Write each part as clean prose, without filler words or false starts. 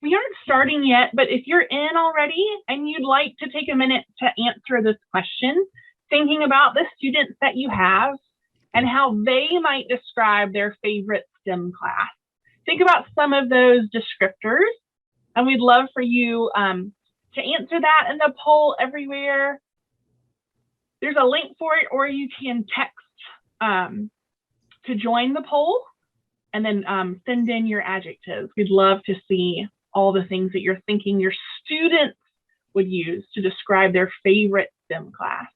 We aren't starting yet, but if you're in already and you'd like to take a minute to answer this question, thinking about the students that you have and how they might describe their favorite STEM class. Think about some of those descriptors, and we'd love for you to answer that in the poll everywhere. There's a link for it, or you can text to join the poll and then send in your adjectives. We'd love to see all the things that you're thinking your students would use to describe their favorite STEM class.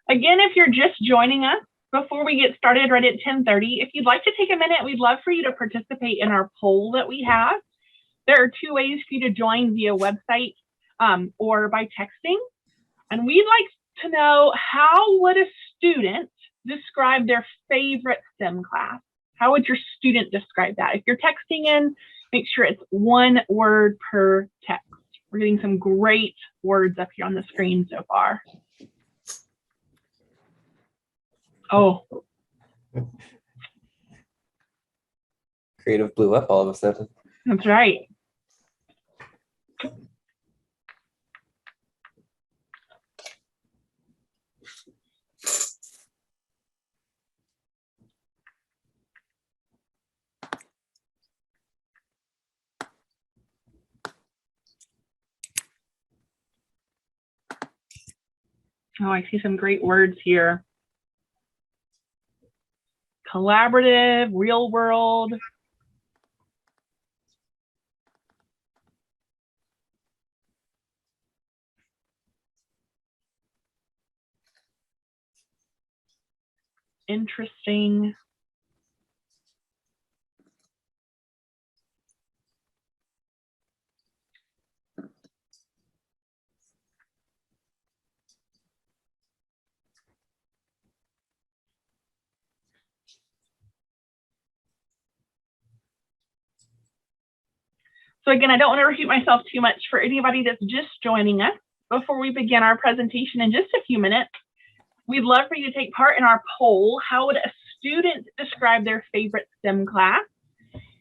Again, if you're just joining us, before we get started right at 10:30, if you'd like to take a minute, we'd love for you to participate in our poll that we have. There are 2 ways for you to join via website or by texting. And we'd like to know, how would a student describe their favorite STEM class? How would your student describe that? If you're texting in, make sure it's 1 word per text. We're getting some great words up here on the screen so far. Oh. Creative blew up all of a sudden. That's right. Oh, I see some great words here. Collaborative, real world. Interesting. So again, I don't want to repeat myself too much for anybody that's just joining us. Before we begin our presentation in just a few minutes, we'd love for you to take part in our poll. How would a student describe their favorite STEM class?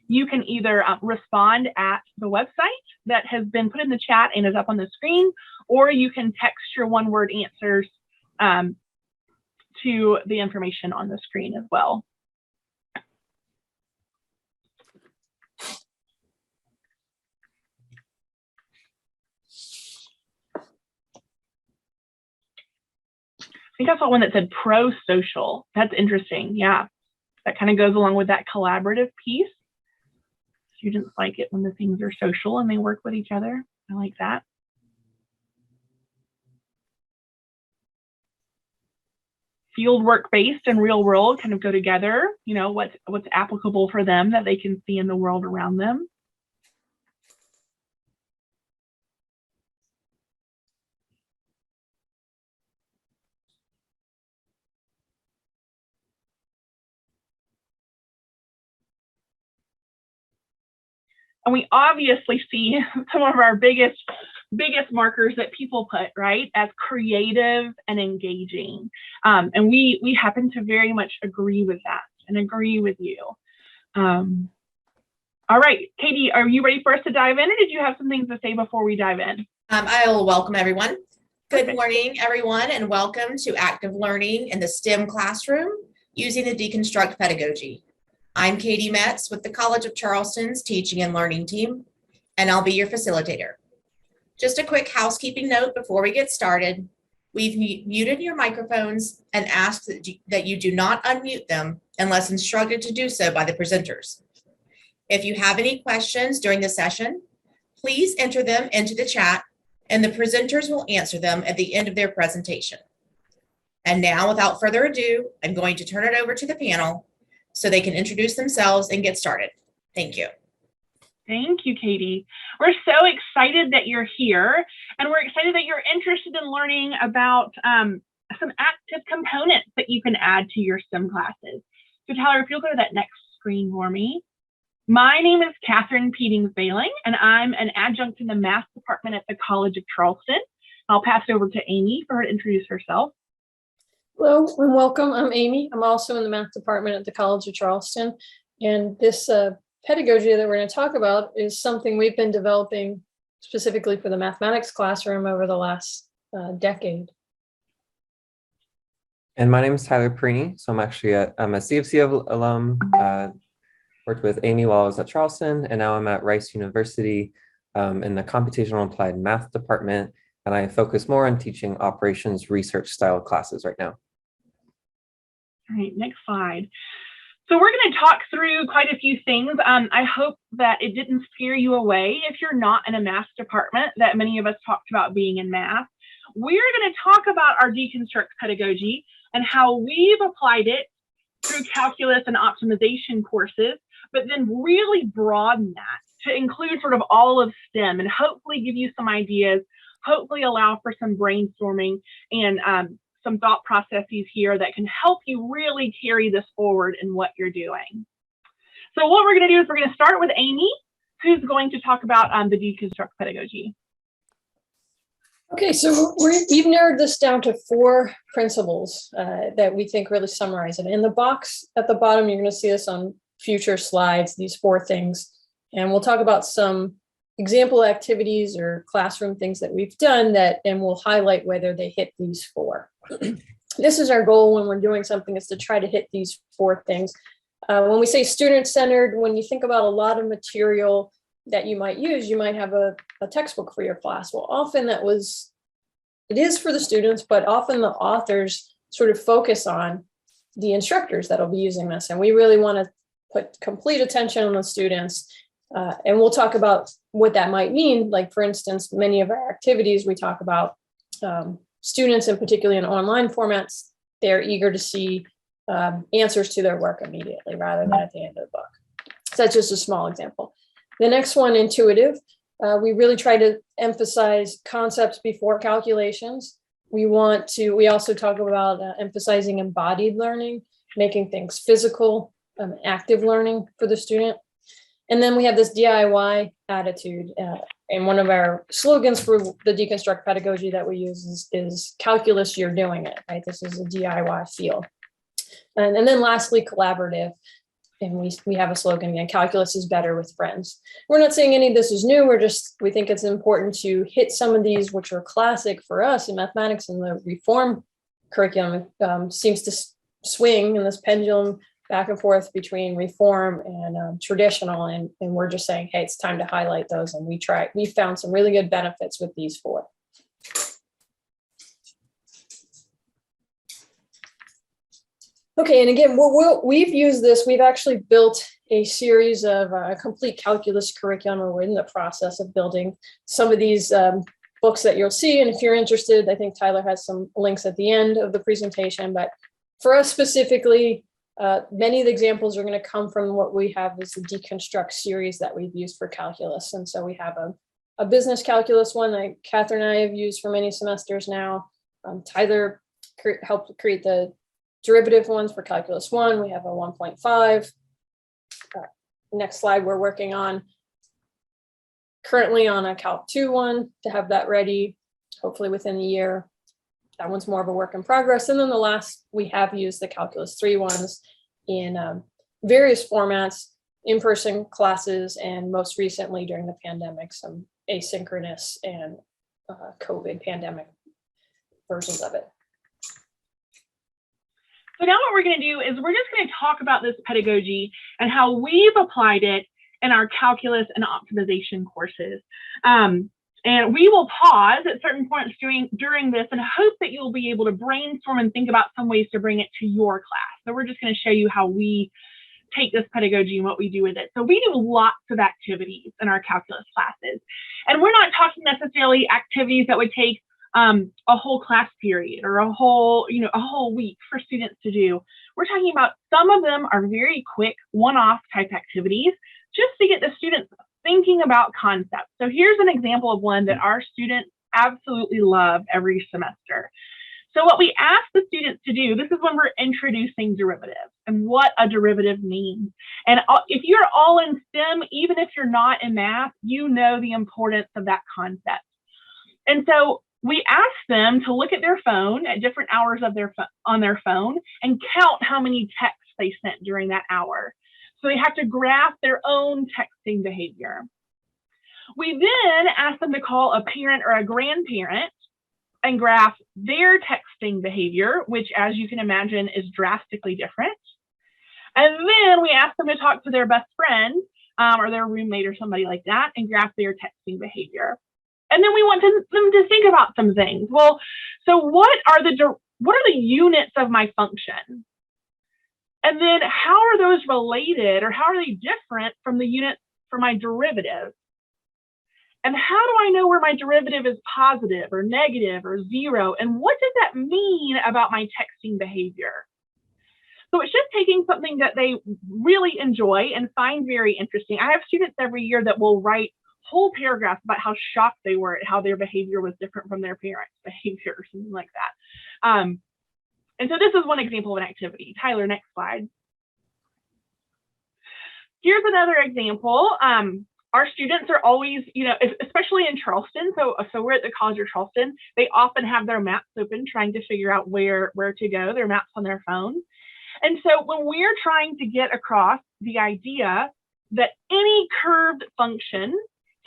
You can either respond at the website that has been put in the chat and is up on the screen, or you can text your 1-word answers to the information on the screen as well. I think I saw one that said pro-social. That's interesting. Yeah, that kind of goes along with that collaborative piece. Students like it when the things are social and they work with each other. I like that. Field work based and real world kind of go together. You know, what's applicable for them that they can see in the world around them. And we obviously see some of our biggest markers that people put, right, as creative and engaging. And we happen to very much agree with that and agree with you. All right, Katie, are you ready for us to dive in, or did you have some things to say before we dive in? I will welcome everyone. Good morning, everyone, and welcome to Active Learning in the STEM Classroom using the Deconstruct Pedagogy. I'm Katie Metz with the College of Charleston's Teaching and Learning team, and I'll be your facilitator. Just a quick housekeeping note before we get started. We've muted your microphones and asked that you do not unmute them unless instructed to do so by the presenters. If you have any questions during the session, Please enter them into the chat and the presenters will answer them at the end of their presentation. And now, without further ado, I'm going to turn it over to the panel so they can introduce themselves and get started. Thank you. Thank you, Katie. We're so excited that you're here, and we're excited that you're interested in learning about some active components that you can add to your STEM classes. So Tyler, if you'll go to that next screen for me. My name is Kathryn Pedings-Behling, and I'm an adjunct in the math department at the College of Charleston. I'll pass it over to Amy for her to introduce herself. Hello and welcome. I'm Amy. I'm also in the math department at the College of Charleston. And this pedagogy that we're going to talk about is something we've been developing specifically for the mathematics classroom over the last decade. And my name is Tyler Perini. So I'm a CFC alum, worked with Amy while I was at Charleston, and now I'm at Rice University in the computational applied math department. And I focus more on teaching operations research style classes right now. All right, next slide. So we're going to talk through quite a few things. I hope that it didn't scare you away if you're not in a math department, that many of us talked about being in math. We're going to talk about our Deconstruct pedagogy and how we've applied it through calculus and optimization courses, but then really broaden that to include sort of all of STEM and hopefully give you some ideas, hopefully allow for some brainstorming and some thought processes here that can help you really carry this forward in what you're doing. So what we're going to do is we're going to start with Amy, who's going to talk about the Deconstruct pedagogy. Okay, so we've narrowed this down to 4 principles that we think really summarize it. In the box at the bottom, you're going to see this on future slides, these 4 things. And we'll talk about some example activities or classroom things that we've done and we'll highlight whether they hit these 4. This is our goal when we're doing something, is to try to hit these 4 things. When we say student-centered, when you think about a lot of material that you might use, you might have a textbook for your class. Well, often it is for the students, but often the authors sort of focus on the instructors that'll be using this. And we really want to put complete attention on the students. And we'll talk about what that might mean. Like, for instance, many of our activities, we talk about students, and particularly in online formats, they're eager to see answers to their work immediately rather than at the end of the book. So that's just a small example. The next one, intuitive. We really try to emphasize concepts before calculations. We also talk about emphasizing embodied learning, making things physical, active learning for the student. And then we have this DIY attitude. And one of our slogans for the Deconstruct pedagogy that we use is calculus, you're doing it, right? This is a DIY feel. And then lastly, collaborative. And we have a slogan again, calculus is better with friends. We're not saying any of this is new. We think it's important to hit some of these, which are classic for us in mathematics, and the reform curriculum seems to swing in this pendulum back and forth between reform and traditional. And we're just saying, hey, it's time to highlight those. And we found some really good benefits with these 4. Okay, and again, we've used this. We've actually built a series of a complete calculus curriculum, or we're in the process of building some of these books that you'll see. And if you're interested, I think Tyler has some links at the end of the presentation. But for us specifically, many of the examples are going to come from what we have is the Deconstruct series that we've used for calculus. And so we have a business calculus one that Kathryn and I have used for many semesters now. Tyler helped create the derivative ones for calculus 1. We have a 1.5. Next slide, we're working on currently on a calc 2 one to have that ready, hopefully within the year. That one's more of a work in progress. And then the last, we have used the calculus 3 ones in various formats, in-person classes, and most recently during the pandemic, some asynchronous and COVID pandemic versions of it. So now what we're going to do is we're just going to talk about this pedagogy and how we've applied it in our calculus and optimization courses. And we will pause at certain points during this and hope that you'll be able to brainstorm and think about some ways to bring it to your class. So we're just going to show you how we take this pedagogy and what we do with it. So we do lots of activities in our calculus classes. And we're not talking necessarily activities that would take a whole class period or a whole week for students to do. We're talking about some of them are very quick one-off type activities just to get the students thinking about concepts. So here's an example of one that our students absolutely love every semester. So what we ask the students to do, this is when we're introducing derivatives and what a derivative means. And if you're all in STEM, even if you're not in math, you know the importance of that concept. And so we ask them to look at their phone at different hours of on their phone and count how many texts they sent during that hour. So they have to graph their own texting behavior. We then ask them to call a parent or a grandparent and graph their texting behavior, which, as you can imagine, is drastically different. And then we ask them to talk to their best friend or their roommate or somebody like that and graph their texting behavior. And then we want them to think about some things. Well, so what are the units of my function? And then how are those related, or how are they different from the units for my derivative? And how do I know where my derivative is positive or negative or zero? And what does that mean about my texting behavior? So it's just taking something that they really enjoy and find very interesting. I have students every year that will write whole paragraphs about how shocked they were at how their behavior was different from their parents' behavior or something like that. And so this is one example of an activity. Tyler, next slide. Here's another example. Our students are always, especially in Charleston, so we're at the College of Charleston, they often have their maps open trying to figure out where to go, their maps on their phone. And so when we're trying to get across the idea that any curved function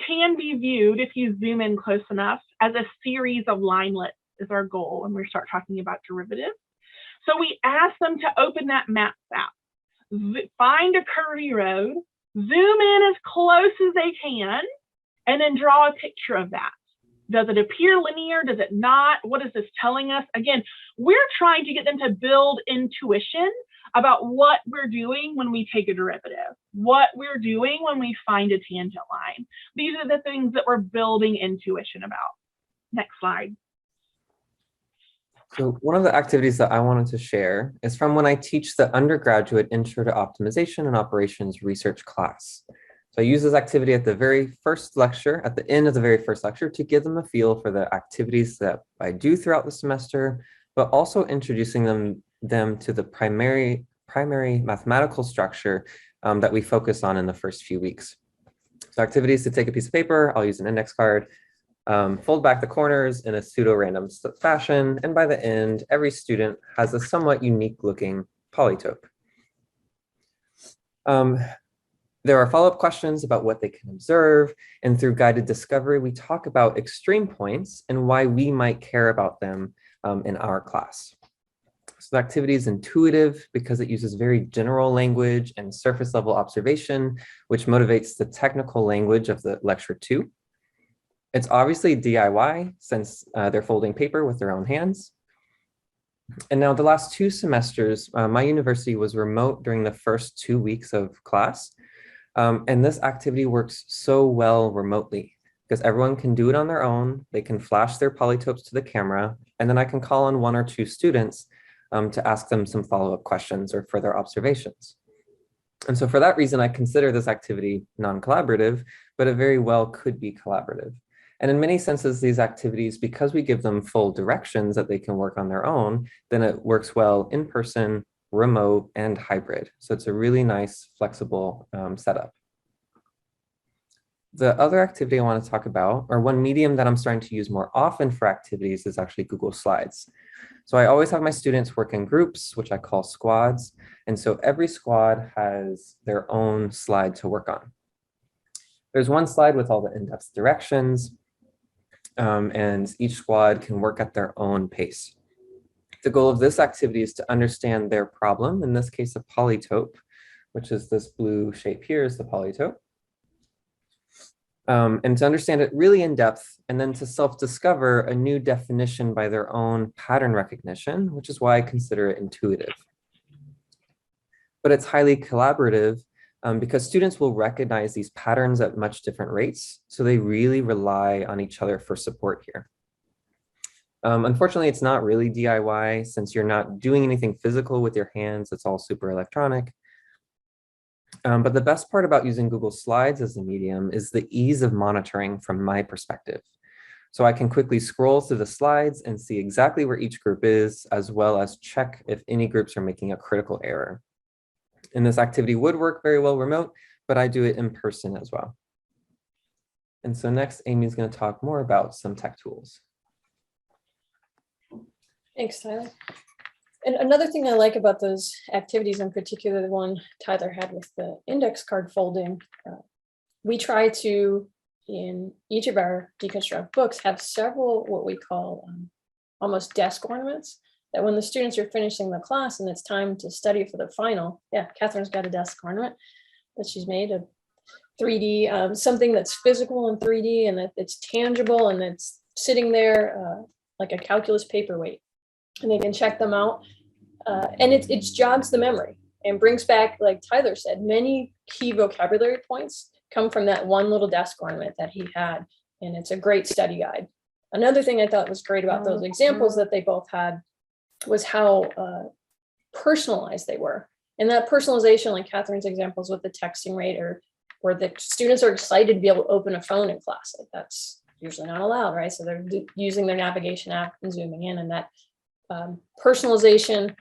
can be viewed, if you zoom in close enough, as a series of linelets is our goal when we start talking about derivatives. So we ask them to open that Maps app, find a curvy road, zoom in as close as they can, and then draw a picture of that. Does it appear linear? Does it not? What is this telling us? Again, we're trying to get them to build intuition about what we're doing when we take a derivative, what we're doing when we find a tangent line. These are the things that we're building intuition about. Next slide. So one of the activities that I wanted to share is from when I teach the undergraduate Intro to Optimization and Operations Research class. So I use this activity at the very first lecture, at the end of the very first lecture, to give them a feel for the activities that I do throughout the semester, but also introducing them to the primary mathematical structure that we focus on in the first few weeks. So activities to take a piece of paper, I'll use an index card, fold back the corners in a pseudo-random fashion, and by the end, every student has a somewhat unique looking polytope. There are follow-up questions about what they can observe, and through guided discovery, we talk about extreme points and why we might care about them in our class. So the activity is intuitive because it uses very general language and surface level observation, which motivates the technical language of the lecture 2. It's obviously DIY since they're folding paper with their own hands. And now the last 2 semesters, my university was remote during the first 2 weeks of class. And this activity works so well remotely because everyone can do it on their own. They can flash their polytopes to the camera, and then I can call on 1 or 2 students to ask them some follow-up questions or further observations. And so for that reason, I consider this activity non-collaborative, but it very well could be collaborative. And in many senses, these activities, because we give them full directions that they can work on their own, then it works well in person, remote, and hybrid. So it's a really nice, flexible setup. The other activity I want to talk about, or one medium that I'm starting to use more often for activities, is actually Google Slides. So I always have my students work in groups, which I call squads. And so every squad has their own slide to work on. There's one slide with all the in-depth directions, and each squad can work at their own pace. The goal of this activity is to understand their problem, in this case, a polytope, which is this blue shape here is the polytope. And to understand it really in depth, and then to self-discover a new definition by their own pattern recognition, which is why I consider it intuitive. but it's highly collaborative because students will recognize these patterns at much different rates. So they really rely on each other for support here. Unfortunately, it's not really DIY since you're not doing anything physical with your hands. It's all super electronic. But the best part about using Google Slides as a medium is the ease of monitoring from my perspective. So I can quickly scroll through the slides and see exactly where each group is, as well as check if any groups are making a critical error. And this activity would work very well remote, but I do it in person as well. And so next, Amy's going to talk more about some tech tools. Thanks, Tyler. And another thing I like about those activities, in particular the one Tyler had with the index card folding, we try to, in each of our Deconstruct books, have several what we call almost desk ornaments, that when the students are finishing the class and it's time to study for the final, yeah, Kathryn's got a desk ornament that she's made, a 3D, something that's physical in 3D and that it's tangible and it's sitting there like a calculus paperweight. And they can check them out. And it jogs the memory and brings back, like Tyler said, many key vocabulary points come from that one little desk ornament that he had. And it's a great study guide. Another thing I thought was great about those examples that they both had was how personalized they were. And that personalization, like Kathryn's examples with the texting rate, or where the students are excited to be able to open a phone in class. Like that's usually not allowed, right? So they're using their navigation app and zooming in, and that personalization,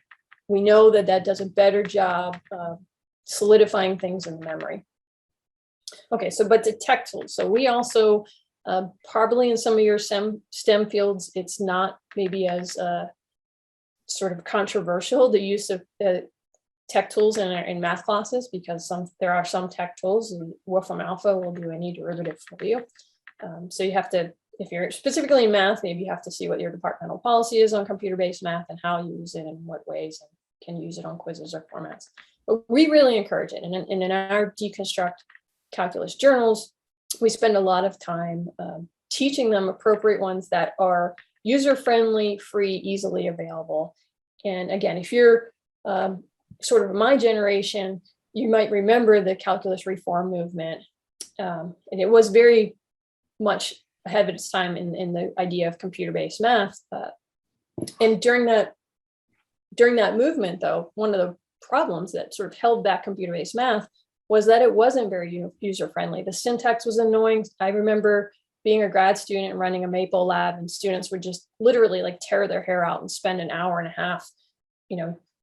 we know that that does a better job of solidifying things in the memory. Okay, so but the tech tools. So we also probably in some of your STEM fields, it's not maybe as sort of controversial, the use of tech tools in math classes, because there are some tech tools, and Wolfram Alpha will do any derivative for you. So you have to, if you're specifically in math, maybe you have to see what your departmental policy is on computer-based math and how you use it in what ways, and can use it on quizzes or formats. But we really encourage it. And in our Deconstruct calculus journals, we spend a lot of time teaching them appropriate ones that are user-friendly, free, easily available. And again, if you're sort of my generation, you might remember the calculus reform movement. And it was very much ahead of its time in the idea of computer-based math. And during that movement, though, one of the problems that sort of held back computer-based math was that it wasn't very user-friendly. The syntax was annoying. I remember being a grad student and running a Maple lab, and students would just literally like tear their hair out and spend an hour and a half,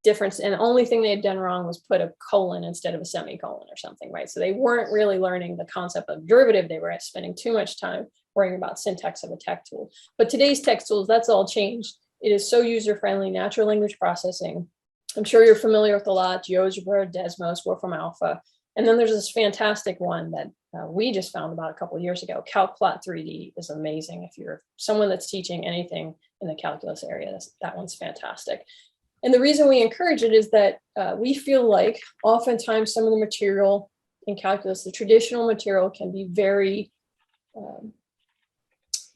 difference. And the only thing they had done wrong was put a colon instead of a semicolon or something, right? So they weren't really learning the concept of derivative. They were spending too much time worrying about syntax of a tech tool. But today's tech tools, that's all changed. It is so user-friendly, natural language processing. I'm sure you're familiar with a lot, GeoGebra, Desmos, Wolfram Alpha. And then there's this fantastic one that we just found about a couple of years ago. CalcPlot 3D is amazing. If you're someone that's teaching anything in the calculus area, that one's fantastic. And the reason we encourage it is that we feel like oftentimes some of the material in calculus, the traditional material, can be very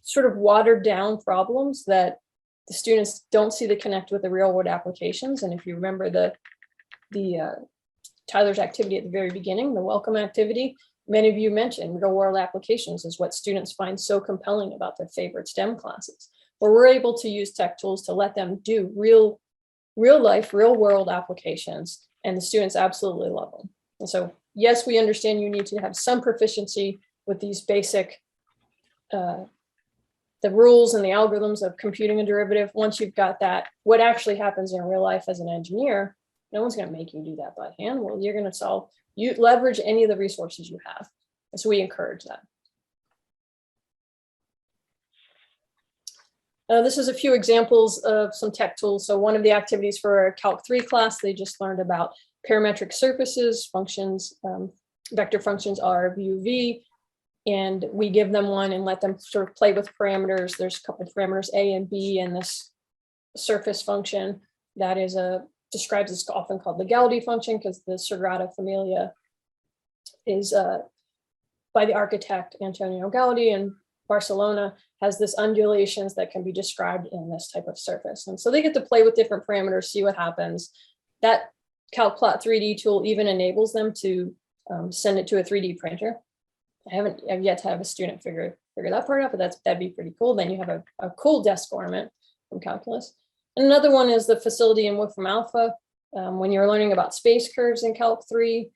sort of watered down problems that the students don't see the connect with the real world applications. And if you remember the Tyler's activity at the very beginning, the welcome activity, many of you mentioned real world applications is what students find so compelling about their favorite STEM classes, where we're able to use tech tools to let them do real life, real world applications, and the students absolutely love them. And so, yes, we understand you need to have some proficiency with these basic, the rules and the algorithms of computing a derivative. Once you've got that, what actually happens in real life as an engineer, no one's going to make you do that by hand. Well, you're going to leverage any of the resources you have. And so we encourage that. This is a few examples of some tech tools. So one of the activities for our Calc 3 class, they just learned about parametric surfaces, functions, vector functions R, V, V, and we give them one and let them sort of play with parameters. There's a couple of parameters A and B in this surface function that is describes it's often called the Gaudy function because the Sagrada Familia is by the architect Antonio Gaudi, and Barcelona has this undulations that can be described in this type of surface. And so they get to play with different parameters, see what happens. That CalcPlot 3D tool even enables them to send it to a 3D printer. I've yet to have a student figure that part out, but that'd be pretty cool. Then you have a cool desk ornament from calculus. And another one is the facility in Wolfram Alpha. When you're learning about space curves in Calc 3,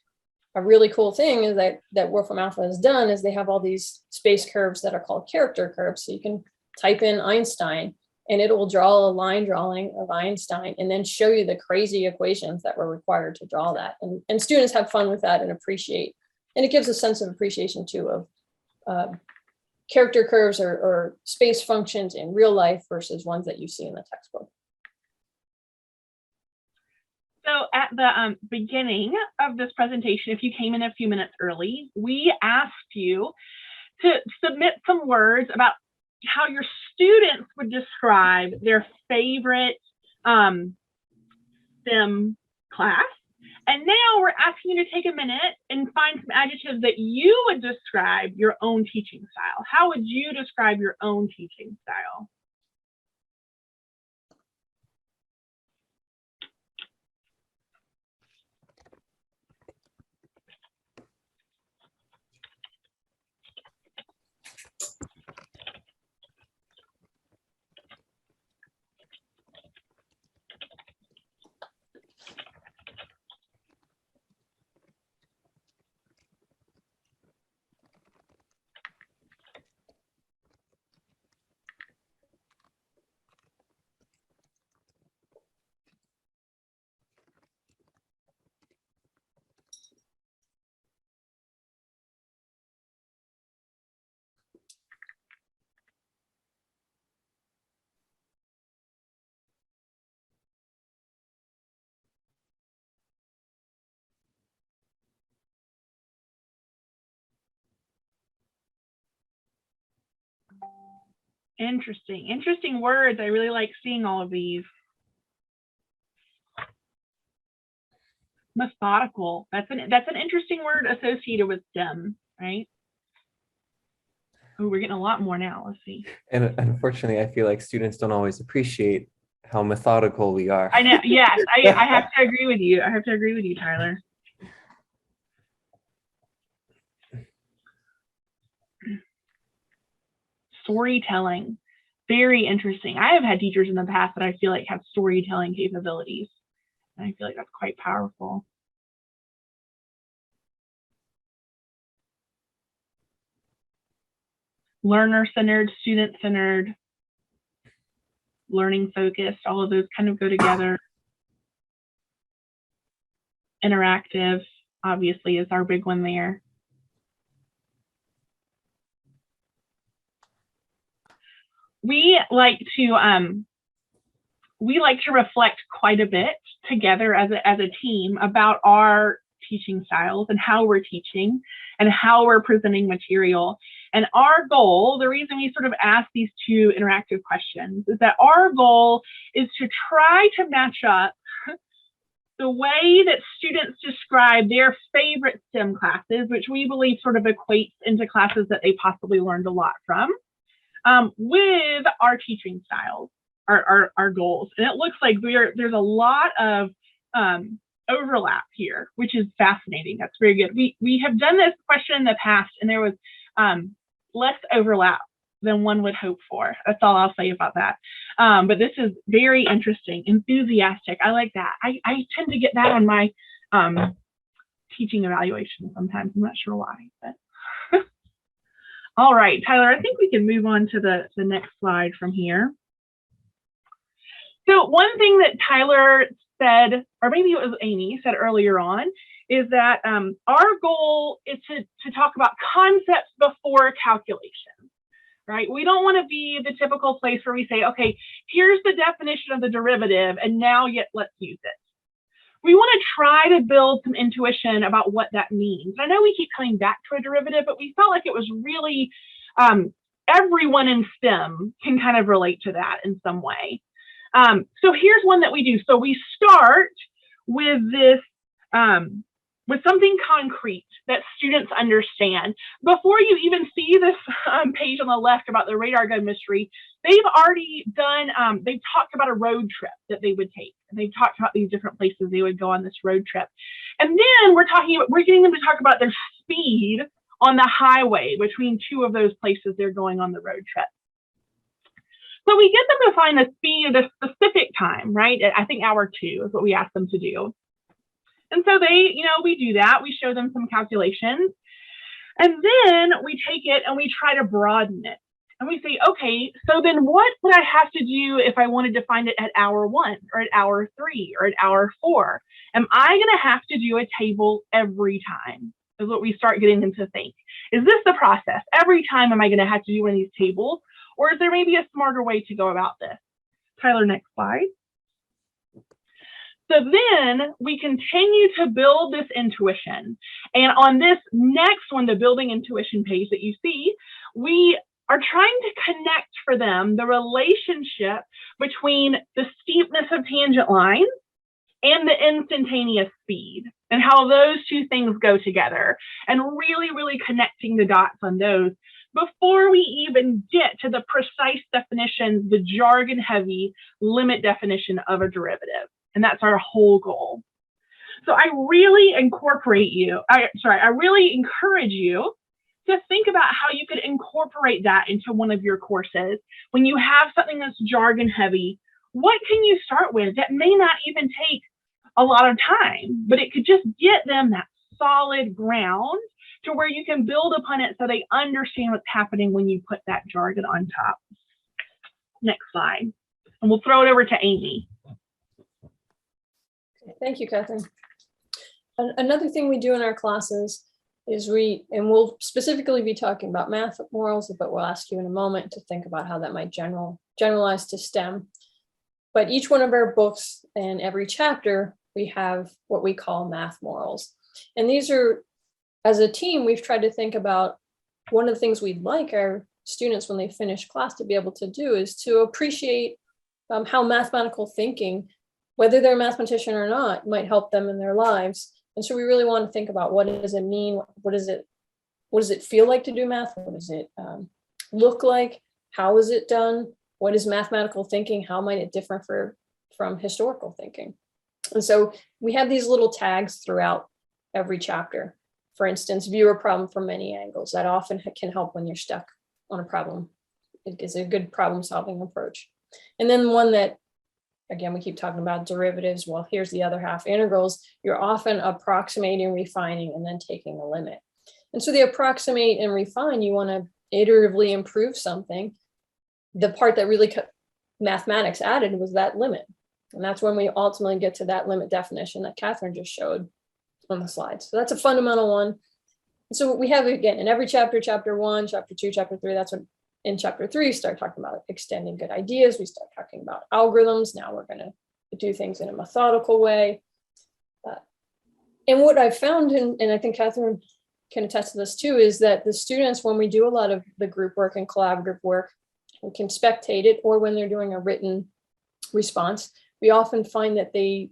a really cool thing is that Wolfram Alpha has done is they have all these space curves that are called character curves. So you can type in Einstein and it will draw a line drawing of Einstein and then show you the crazy equations that were required to draw that. And students have fun with that and appreciate. And it gives a sense of appreciation too of character curves or space functions in real life versus ones that you see in the textbook. So at the beginning of this presentation, if you came in a few minutes early, we asked you to submit some words about how your students would describe their favorite STEM class. And now we're asking you to take a minute and find some adjectives that you would describe your own teaching style. How would you describe your own teaching style? Interesting words. I really like seeing all of these. Methodical. That's an interesting word associated with STEM, right? Oh, we're getting a lot more now. Let's see. And unfortunately, I feel like students don't always appreciate how methodical we are. I know. Yes, I have to agree with you. I have to agree with you, Tyler. Storytelling. Very interesting. I have had teachers in the past that I feel like have storytelling capabilities. And I feel like that's quite powerful. Learner-centered, student-centered, learning-focused, all of those kind of go together. Interactive, obviously, is our big one there. We like to reflect quite a bit together as a team about our teaching styles and how we're teaching and how we're presenting material. And our goal, the reason we sort of ask these two interactive questions is that our goal is to try to match up the way that students describe their favorite STEM classes, which we believe sort of equates into classes that they possibly learned a lot from, with our teaching styles, our goals. And it looks like there's a lot of overlap here, which is fascinating. That's very good. We have done this question in the past, and there was less overlap than one would hope for. That's all I'll say about that. But this is very interesting, enthusiastic. I like that. I tend to get that on my teaching evaluation sometimes. I'm not sure why, but all right, Tyler, I think we can move on to the next slide from here. So one thing that Tyler said, or maybe it was Amy said earlier on, is that our goal is to talk about concepts before calculation, right? We don't want to be the typical place where we say, okay, here's the definition of the derivative, and now let's use it. We want to try to build some intuition about what that means. I know we keep coming back to a derivative, but we felt like it was really, everyone in STEM can kind of relate to that in some way. So here's one that we do. So we start with this with something concrete that students understand. Before you even see this page on the left about the radar gun mystery, they've already done, they've talked about a road trip that they would take. And they've talked about these different places they would go on this road trip. And then we're getting them to talk about their speed on the highway between two of those places they're going on the road trip. So we get them to find the speed at a specific time, right? I think hour 2 is what we ask them to do. And so they, we do that. We show them some calculations. And then we take it and we try to broaden it. And we say, okay, so then what would I have to do if I wanted to find it at hour 1 or at hour 3 or at hour 4? Am I going to have to do a table every time? Is what we start getting them to think. Is this the process? Every time am I going to have to do one of these tables? Or is there maybe a smarter way to go about this? Tyler, next slide. So then we continue to build this intuition. And on this next one, the building intuition page that you see, we are trying to connect for them the relationship between the steepness of tangent lines and the instantaneous speed, and how those two things go together, and really, really connecting the dots on those before we even get to the precise definitions, the jargon heavy limit definition of a derivative. And that's our whole goal. So I really encourage you to think about how you could incorporate that into one of your courses. When you have something that's jargon heavy, what can you start with that may not even take a lot of time, but it could just get them that solid ground to where you can build upon it so they understand what's happening when you put that jargon on top. Next slide. And we'll throw it over to Amy. Thank you, Kathryn. Another thing we do in our classes is we'll specifically be talking about math morals, but we'll ask you in a moment to think about how that might generalize to STEM. But each one of our books and every chapter, we have what we call math morals. And these are, as a team, we've tried to think about one of the things we'd like our students when they finish class to be able to do is to appreciate how mathematical thinking, whether they're a mathematician or not, might help them in their lives. And so we really want to think about what does it mean? What does it feel like to do math? What does it look like? How is it done? What is mathematical thinking? How might it differ from historical thinking? And so we have these little tags throughout every chapter. For instance, view a problem from many angles. That often can help when you're stuck on a problem. It is a good problem solving approach. And then one that, again, we keep talking about derivatives. Well, here's the other half, integrals. You're often approximating, refining, and then taking a limit. And so the approximate and refine, you want to iteratively improve something. The part that really mathematics added was that limit. And that's when we ultimately get to that limit definition that Kathryn just showed on the slide. So that's a fundamental one. And so we have, again, in every chapter, chapter 1, chapter 2, chapter 3, that's when in chapter 3, we start talking about extending good ideas. We start talking about algorithms. Now we're going to do things in a methodical way. And what I've found, and I think Kathryn can attest to this too, is that the students, when we do a lot of the group work and collaborative work, we can spectate it, or when they're doing a written response, we often find that they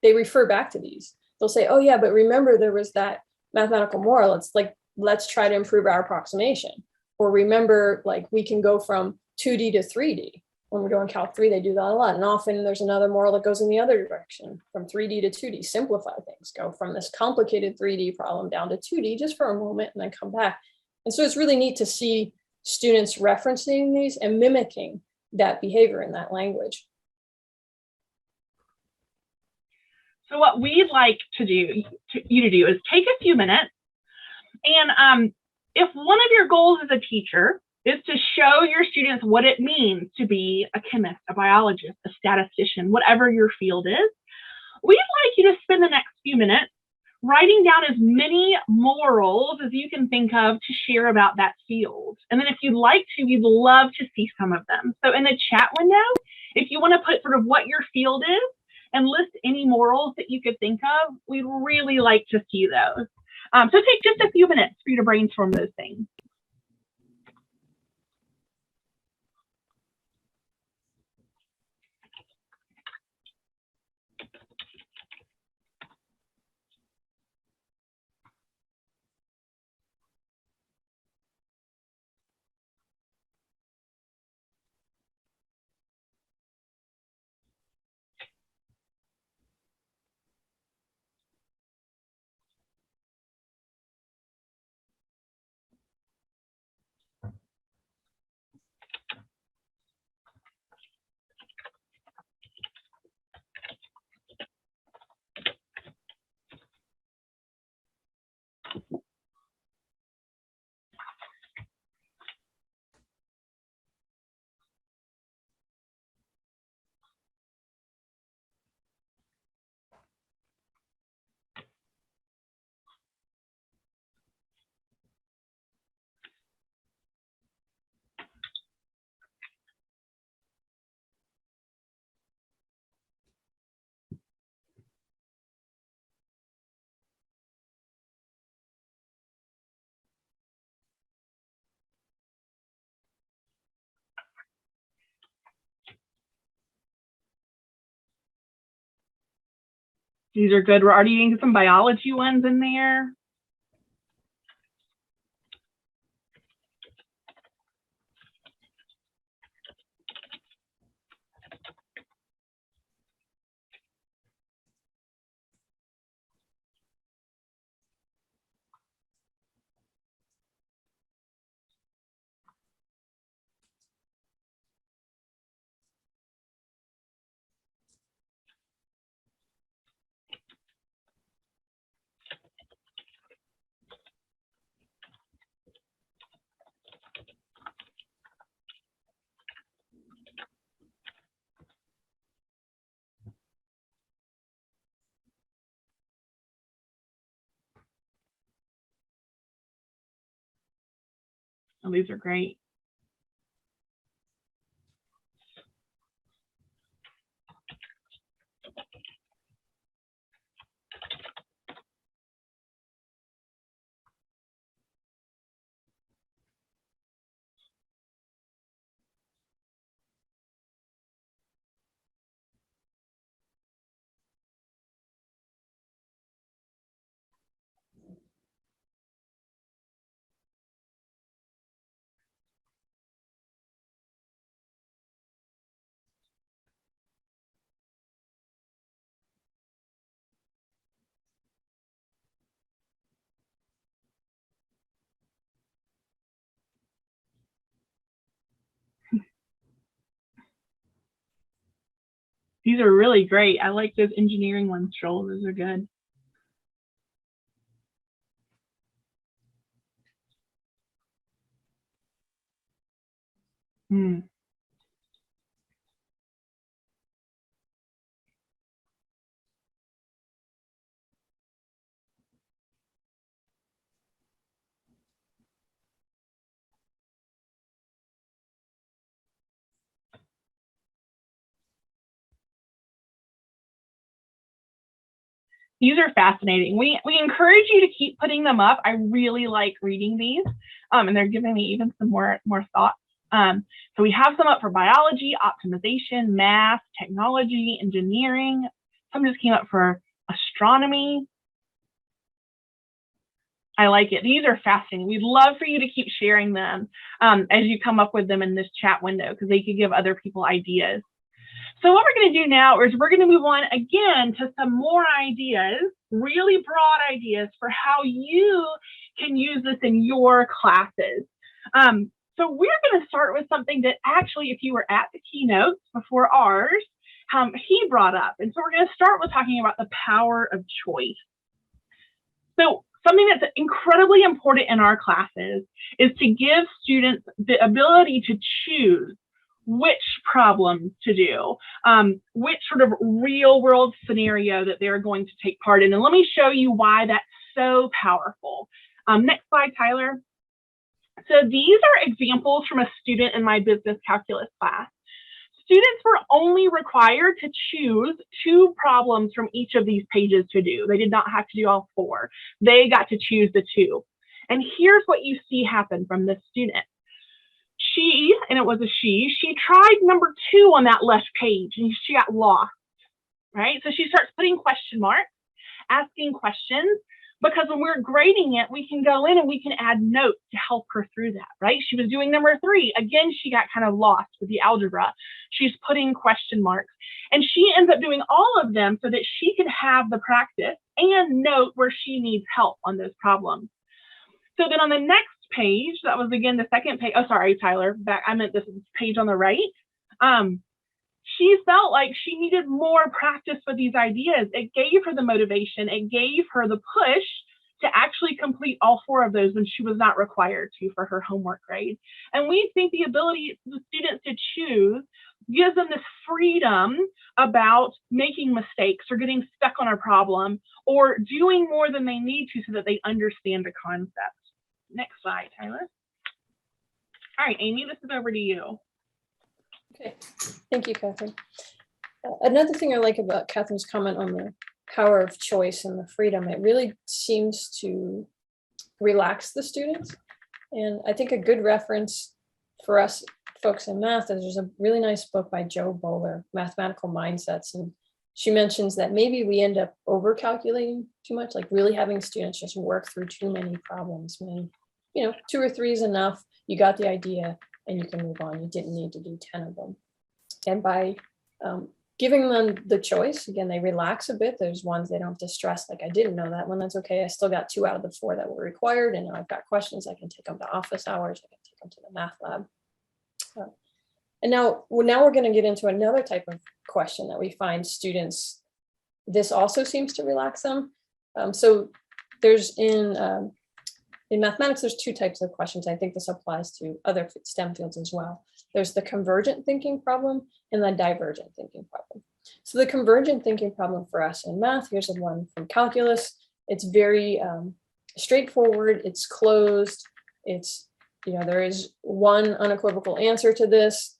refer back to these. They'll say, oh yeah, but remember there was that mathematical moral. It's like, let's try to improve our approximation. Or remember, like, we can go from 2D to 3D. When we're doing Calc 3, they do that a lot. And often there's another moral that goes in the other direction, from 3D to 2D, simplify things, go from this complicated 3D problem down to 2D just for a moment and then come back. And so it's really neat to see students referencing these and mimicking that behavior in that language. So what we'd like you to do is take a few minutes, and if one of your goals as a teacher is to show your students what it means to be a chemist, a biologist, a statistician, whatever your field is, we'd like you to spend the next few minutes writing down as many morals as you can think of to share about that field. And then if you'd like to, we'd love to see some of them. So in the chat window, if you want to put sort of what your field is and list any morals that you could think of, we'd really like to see those. So take just a few minutes for you to brainstorm those things. These are good. We're already getting some biology ones in there. Oh, these are great. These are really great. I like those engineering ones, Joel. Those are good. Hmm. These are fascinating. We encourage you to keep putting them up. I really like reading these, and they're giving me even some more thoughts. So we have some up for biology, optimization, math, technology, engineering. Some just came up for astronomy. I like it. These are fascinating. We'd love for you to keep sharing them as you come up with them in this chat window, because they could give other people ideas. So what we're going to do now is we're going to move on again to some more ideas, really broad ideas for how you can use this in your classes. So we're going to start with something that actually, if you were at the keynotes before ours, he brought up. And so we're going to start with talking about the power of choice. So something that's incredibly important in our classes is to give students the ability to choose which problems to do, which sort of real world scenario that they're going to take part in. And let me show you why that's so powerful. Next slide, Tyler. So these are examples from a student in my business calculus class. Students were only required to choose 2 problems from each of these pages to do. They did not have to do all 4. They got to choose the 2. And here's what you see happen from this student. She, and it was a she tried number 2 on that left page and she got lost, right? So she starts putting question marks, asking questions, because when we're grading it, we can go in and we can add notes to help her through that, right? She was doing number 3. Again, she got kind of lost with the algebra. She's putting question marks, and she ends up doing all of them so that she can have the practice and note where she needs help on those problems. So then on the next page, that was again the second page. Oh, sorry, Tyler, back. I meant this page on the right. She felt like she needed more practice with these ideas. It gave her the motivation. It gave her the push to actually complete all 4 of those when she was not required to for her homework grade. And we think the ability for the students to choose gives them this freedom about making mistakes or getting stuck on a problem or doing more than they need to so that they understand the concept. Next slide, Tyler. All right, Amy, this is over to you. Okay, thank you, Kathryn. Another thing I like about Kathryn's comment on the power of choice and the freedom, it really seems to relax the students. And I think a good reference for us folks in math is there's a really nice book by Jo Boaler, Mathematical Mindsets. And She mentions that maybe we end up over calculating too much, like really having students just work through too many problems. When, 2 or 3 is enough. You got the idea and you can move on. You didn't need to do 10 of them. And by giving them the choice, again, they relax a bit. There's ones they don't have to stress, like I didn't know that one, that's okay. I still got 2 out of the 4 that were required. And now I've got questions. I can take them to office hours. I can take them to the math lab. And now we're going to get into another type of question that we find students, this also seems to relax them. So there's in mathematics, there's 2 types of questions. I think this applies to other STEM fields as well. There's the convergent thinking problem and the divergent thinking problem. So the convergent thinking problem for us in math, here's the one from calculus. It's very straightforward. It's closed. It's, there is one unequivocal answer to this.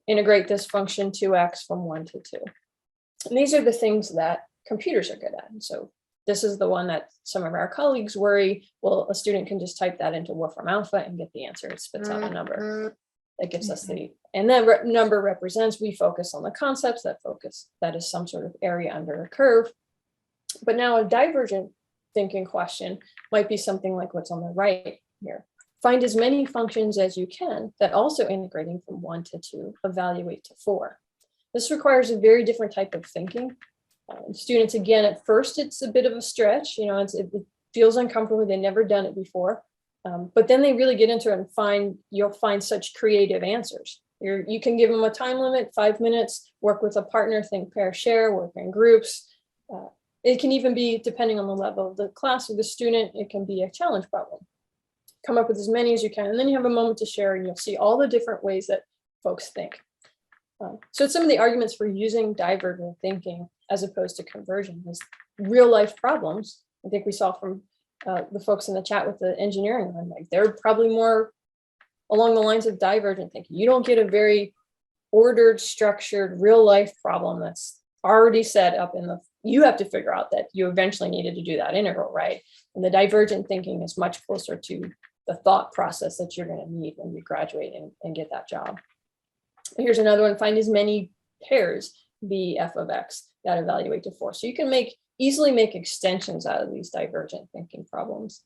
Integrate this function 2x from 1 to 2. And these are the things that computers are good at. And so this is the one that some of our colleagues worry, well, a student can just type that into Wolfram Alpha and get the answer. It spits out a number that gives us and that number represents, we focus on the concepts that is some sort of area under a curve. But now a divergent thinking question might be something like what's on the right here. Find as many functions as you can that also integrating from 1 to 2, evaluate to 4. This requires a very different type of thinking. Students, again, at first, it's a bit of a stretch. It feels uncomfortable. They've never done it before. But then they really get into it and you'll find such creative answers. You can give them a time limit, 5 minutes, work with a partner, think, pair, share, work in groups. It can even be, depending on the level of the class or the student, it can be a challenge problem. Come up with as many as you can, and then you have a moment to share and you'll see all the different ways that folks think. So some of the arguments for using divergent thinking as opposed to conversion is real life problems. I think we saw from the folks in the chat with the engineering one, like they're probably more along the lines of divergent thinking. You don't get a very ordered, structured, real life problem that's already set up you have to figure out that you eventually needed to do that integral, right? And the divergent thinking is much closer to the thought process that you're going to need when you graduate and get that job. Here's another one, find as many pairs b f of x that evaluate to 4. So you can easily make extensions out of these divergent thinking problems.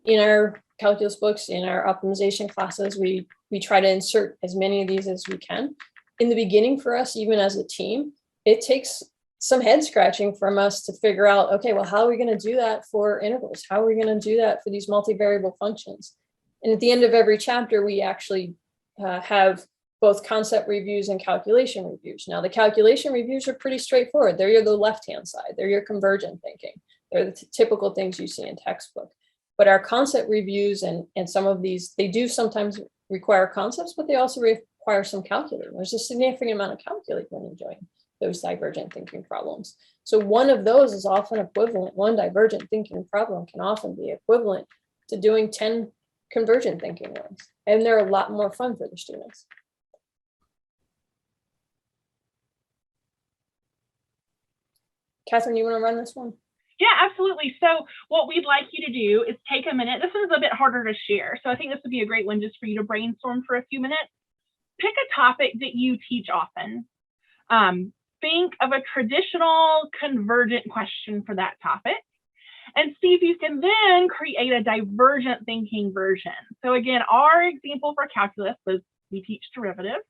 In our calculus books, in our optimization classes, we try to insert as many of these as we can. In the beginning for us, even as a team, it takes some head scratching from us to figure out, okay, well, how are we going to do that for integrals? How are we going to do that for these multivariable functions? And at the end of every chapter, we actually have both concept reviews and calculation reviews. Now, the calculation reviews are pretty straightforward. They're the left-hand side. They're your convergent thinking. They're the typical things you see in textbook. But our concept reviews and some of these, they do sometimes require concepts, but they also require some calculating. There's a significant amount of calculating when you're doing those divergent thinking problems. So one of those is often equivalent. One divergent thinking problem can often be equivalent to doing 10 convergent thinking ones. And they're a lot more fun for the students. Kathryn, you want to run this one? Yeah, absolutely. So what we'd like you to do is take a minute. This one's a bit harder to share. So I think this would be a great one just for you to brainstorm for a few minutes. Pick a topic that you teach often. Think of a traditional convergent question for that topic and see if you can then create a divergent thinking version. So again, our example for calculus was we teach derivative.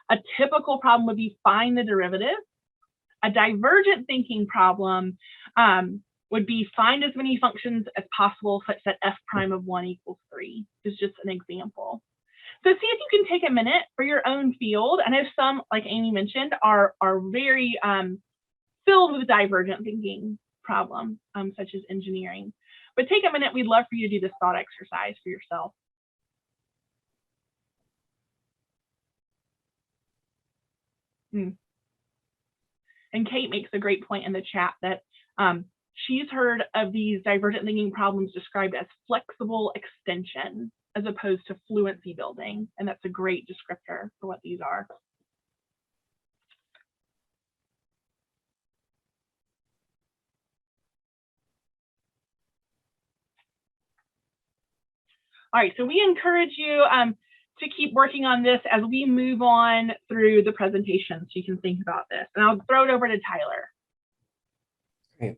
A typical problem would be find the derivative. A divergent thinking problem would be find as many functions as possible such that f prime of 1 equals 3 is just an example. So see if you can take a minute for your own field. I know some, like Amy mentioned, are very filled with divergent thinking problems, such as engineering. But take a minute. We'd love for you to do this thought exercise for yourself. And Kate makes a great point in the chat that she's heard of these divergent thinking problems described as flexible extension as opposed to fluency building. And that's a great descriptor for what these are. All right, so we encourage you to keep working on this as we move on through the presentation, so you can think about this. And I'll throw it over to Tyler. Great,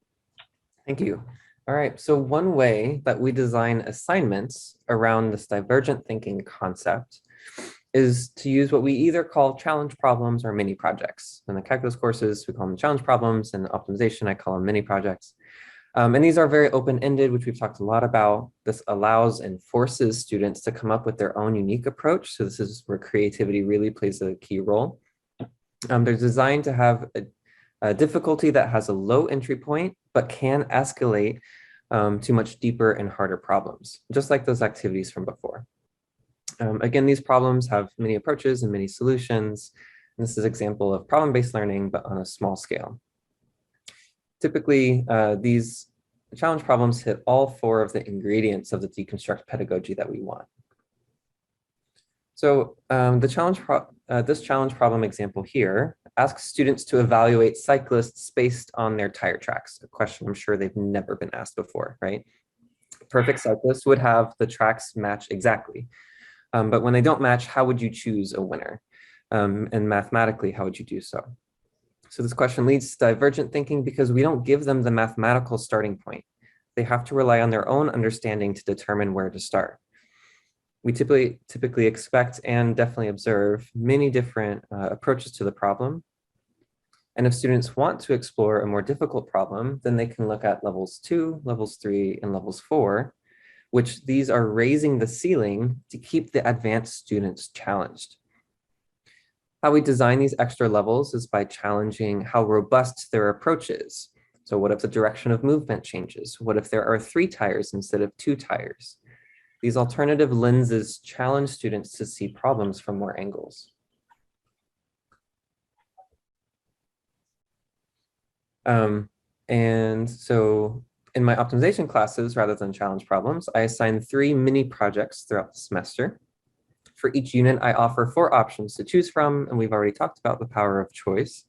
thank you. All right, so one way that we design assignments around this divergent thinking concept is to use what we either call challenge problems or mini projects. In the calculus courses, we call them challenge problems, and optimization, I call them mini projects. And these are very open-ended, which we've talked a lot about. This allows and forces students to come up with their own unique approach. So this is where creativity really plays a key role. They're designed to have a difficulty that has a low entry point, but can escalate to much deeper and harder problems, just like those activities from before. Again, these problems have many approaches and many solutions. And this is an example of problem-based learning, but on a small scale. Typically, these challenge problems hit all 4 of the ingredients of the deconstruct pedagogy that we want. So this challenge problem example here asks students to evaluate cyclists based on their tire tracks, a question I'm sure they've never been asked before, right? Perfect cyclists would have the tracks match exactly. But when they don't match, how would you choose a winner? And mathematically, how would you do so? So this question leads to divergent thinking because we don't give them the mathematical starting point. They have to rely on their own understanding to determine where to start. We typically expect and definitely observe many different approaches to the problem. And if students want to explore a more difficult problem, then they can look at levels 2, levels 3, and levels 4, which these are raising the ceiling to keep the advanced students challenged. How we design these extra levels is by challenging how robust their approach is. So what if the direction of movement changes? What if there are 3 tires instead of 2 tires? These alternative lenses challenge students to see problems from more angles. And so in my optimization classes, rather than challenge problems, I assign 3 mini projects throughout the semester. For each unit, I offer 4 options to choose from, and we've already talked about the power of choice.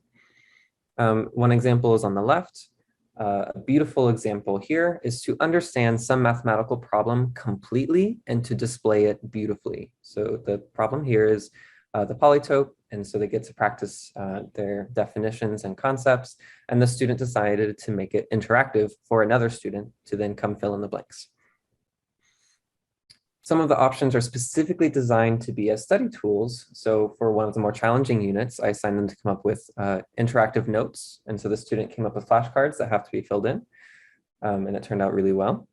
One example is on the left. A beautiful example here is to understand some mathematical problem completely and to display it beautifully. So the problem here is the polytope, and so they get to practice their definitions and concepts, and the student decided to make it interactive for another student to then come fill in the blanks. Some of the options are specifically designed to be as study tools. So for one of the more challenging units, I assigned them to come up with interactive notes. And so the student came up with flashcards that have to be filled in. And it turned out really well.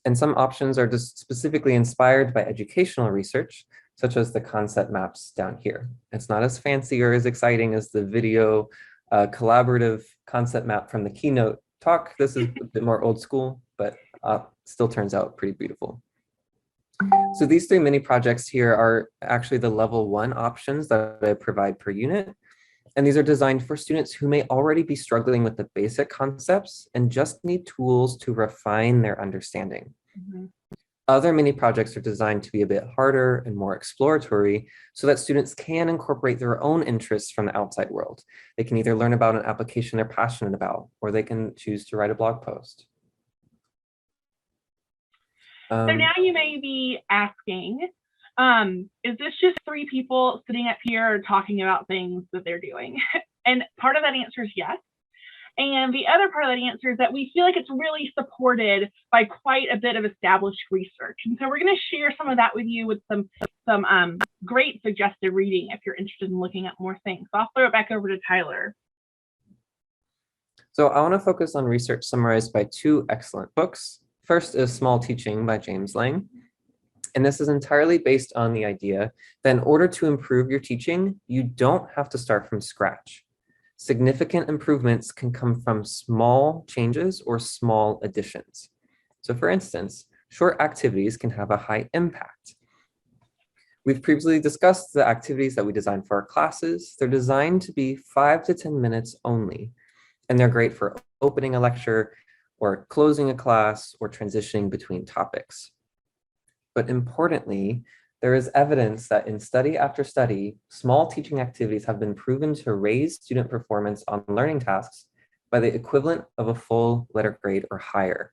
And some options are just specifically inspired by educational research, such as the concept maps down here. It's not as fancy or as exciting as the video collaborative concept map from the keynote talk. This is a bit more old school, but still turns out pretty beautiful. So these 3 mini projects here are actually the level 1 options that I provide per unit. And these are designed for students who may already be struggling with the basic concepts and just need tools to refine their understanding. Mm-hmm. Other mini projects are designed to be a bit harder and more exploratory so that students can incorporate their own interests from the outside world. They can either learn about an application they're passionate about, or they can choose to write a blog post. So now you may be asking, is this just 3 people sitting up here talking about things that they're doing? And part of that answer is yes. And the other part of that answer is that we feel like it's really supported by quite a bit of established research. And so we're going to share some of that with you with some great suggested reading if you're interested in looking at more things. So I'll throw it back over to Tyler. So I want to focus on research summarized by 2 excellent books. First is Small Teaching by James Lang. And this is entirely based on the idea that in order to improve your teaching, you don't have to start from scratch. Significant improvements can come from small changes or small additions. So for instance, short activities can have a high impact. We've previously discussed the activities that we design for our classes. They're designed to be 5 to 10 minutes only, and they're great for opening a lecture or closing a class or transitioning between topics. But importantly, there is evidence that in study after study, small teaching activities have been proven to raise student performance on learning tasks by the equivalent of a full letter grade or higher.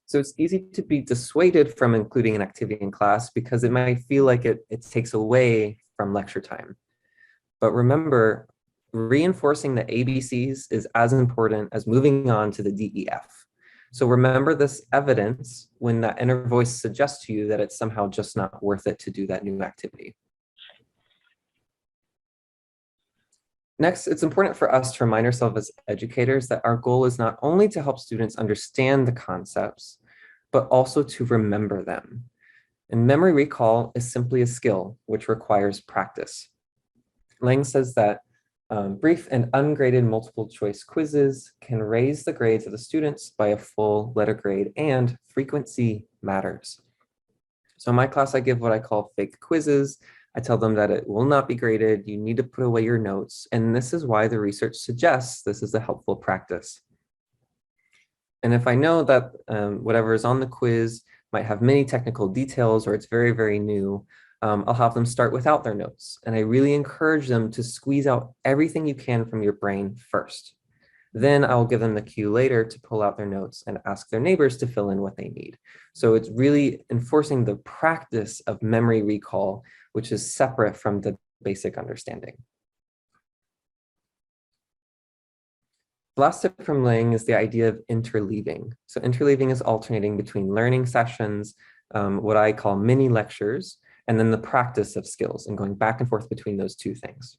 So it's easy to be dissuaded from including an activity in class because it might feel like it takes away from lecture time. But remember, reinforcing the ABCs is as important as moving on to the DEF. So remember this evidence when that inner voice suggests to you that it's somehow just not worth it to do that new activity. Next, it's important for us to remind ourselves as educators that our goal is not only to help students understand the concepts, but also to remember them. And memory recall is simply a skill which requires practice. Lang says that brief and ungraded multiple choice quizzes can raise the grades of the students by a full letter grade, and frequency matters. So in my class, I give what I call fake quizzes. I tell them that it will not be graded. You need to put away your notes. And this is why the research suggests this is a helpful practice. And if I know that whatever is on the quiz might have many technical details or it's very, very new, I'll have them start without their notes. And I really encourage them to squeeze out everything you can from your brain first. Then I'll give them the cue later to pull out their notes and ask their neighbors to fill in what they need. So it's really enforcing the practice of memory recall, which is separate from the basic understanding. The last tip from Lang is the idea of interleaving. So interleaving is alternating between learning sessions, what I call mini lectures, and then the practice of skills and going back and forth between those two things.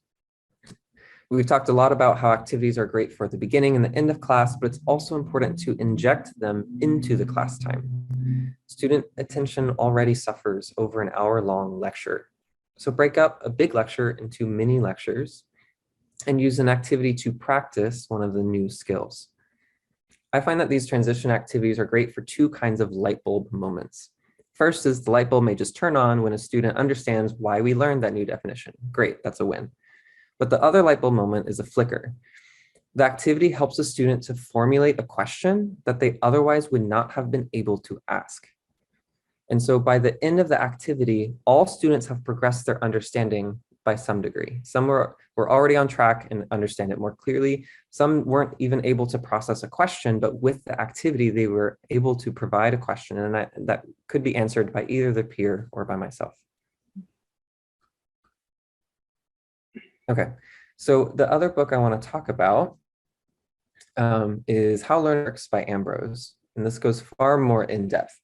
We've talked a lot about how activities are great for the beginning and the end of class, but it's also important to inject them into the class time. Student attention already suffers over an hour-long lecture. So break up a big lecture into mini lectures and use an activity to practice one of the new skills. I find that these transition activities are great for two kinds of light bulb moments. First is the light bulb may just turn on when a student understands why we learned that new definition. Great, that's a win. But the other light bulb moment is a flicker. The activity helps a student to formulate a question that they otherwise would not have been able to ask. And so by the end of the activity, all students have progressed their understanding by some degree. Some were already on track and understand it more clearly. Some weren't even able to process a question, but with the activity, they were able to provide a question, and that could be answered by either the peer or by myself. Okay, so the other book I want to talk about is How Learning Works by Ambrose, and this goes far more in depth.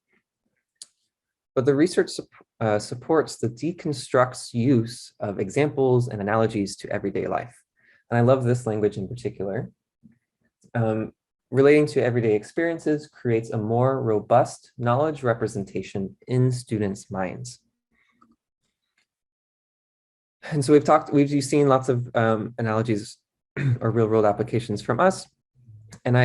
But the research supports the Deconstruct's use of examples and analogies to everyday life. And I love this language in particular. Relating to everyday experiences creates a more robust knowledge representation in students' minds. And so we've seen lots of analogies or real world applications from us. And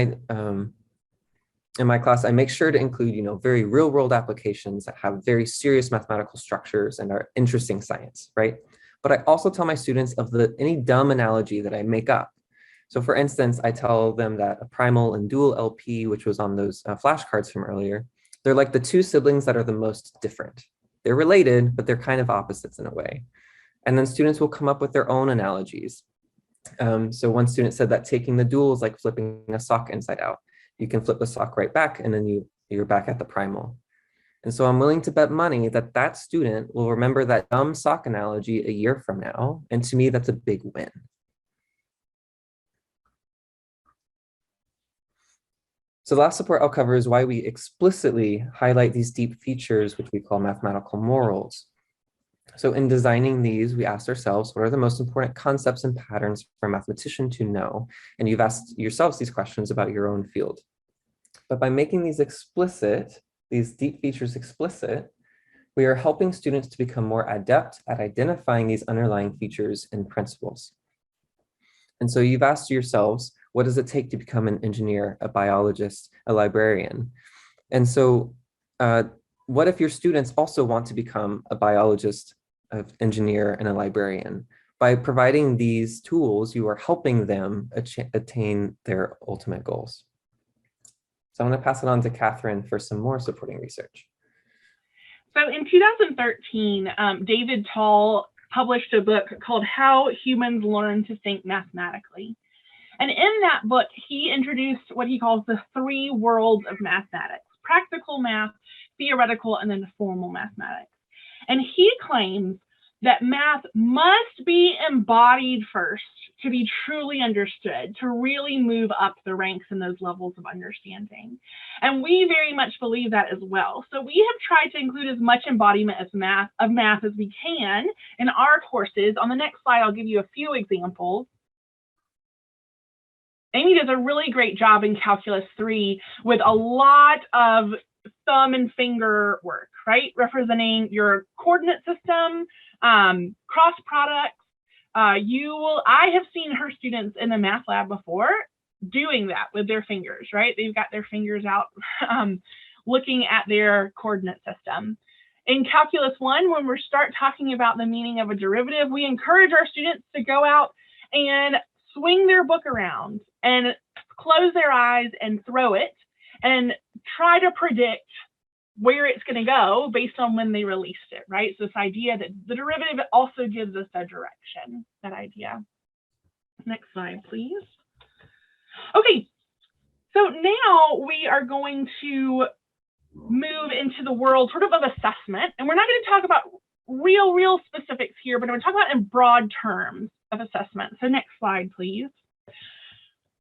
in my class, I make sure to include, very real world applications that have very serious mathematical structures and are interesting science, right? But I also tell my students of any dumb analogy that I make up. So for instance, I tell them that a primal and dual LP, which was on those flashcards from earlier, they're like the two siblings that are the most different. They're related, but they're kind of opposites in a way. And then students will come up with their own analogies. So one student said that taking the dual is like flipping a sock inside out. You can flip the sock right back and then you're back at the primal. And so I'm willing to bet money that that student will remember that dumb sock analogy a year from now. And to me, that's a big win. So the last support I'll cover is why we explicitly highlight these deep features, which we call mathematical morals. So in designing these, we asked ourselves, what are the most important concepts and patterns for a mathematician to know? And you've asked yourselves these questions about your own field. But by making these explicit, these deep features explicit, we are helping students to become more adept at identifying these underlying features and principles. And so you've asked yourselves, what does it take to become an engineer, a biologist, a librarian? And so what if your students also want to become a biologist, an engineer, and a librarian? By providing these tools, you are helping them attain their ultimate goals. So I'm going to pass it on to Kathryn for some more supporting research. So in 2013, David Tall published a book called How Humans Learn to Think Mathematically. And in that book, he introduced what he calls the three worlds of mathematics: practical math, theoretical, and then formal mathematics. And he claims that math must be embodied first to be truly understood, to really move up the ranks in those levels of understanding. And we very much believe that as well. So we have tried to include as much embodiment of math as we can in our courses. On the next slide, I'll give you a few examples. Amy does a really great job in Calculus 3 with a lot of thumb and finger work, right? Representing your coordinate system, cross products. I have seen her students in the math lab before doing that with their fingers, right? They've got their fingers out looking at their coordinate system. In Calculus 1, when we start talking about the meaning of a derivative, we encourage our students to go out and swing their book around and close their eyes and throw it and try to predict where it's going to go based on when they released it, right? So this idea that the derivative also gives us a direction, that idea. Next slide, please. Okay, so now we are going to move into the world sort of assessment, and we're not going to talk about real specifics here, but I'm going to talk about in broad terms of assessment. So next slide, please.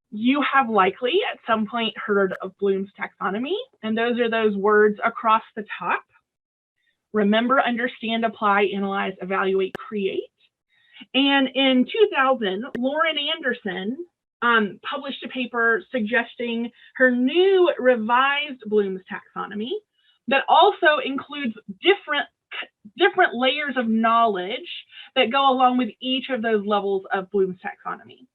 You have likely at some point heard of Bloom's taxonomy, and those are those words across the top. Remember, understand, apply, analyze, evaluate, create. And in 2000, Lauren Anderson published a paper suggesting her new revised Bloom's taxonomy that also includes different layers of knowledge that go along with each of those levels of Bloom's taxonomy.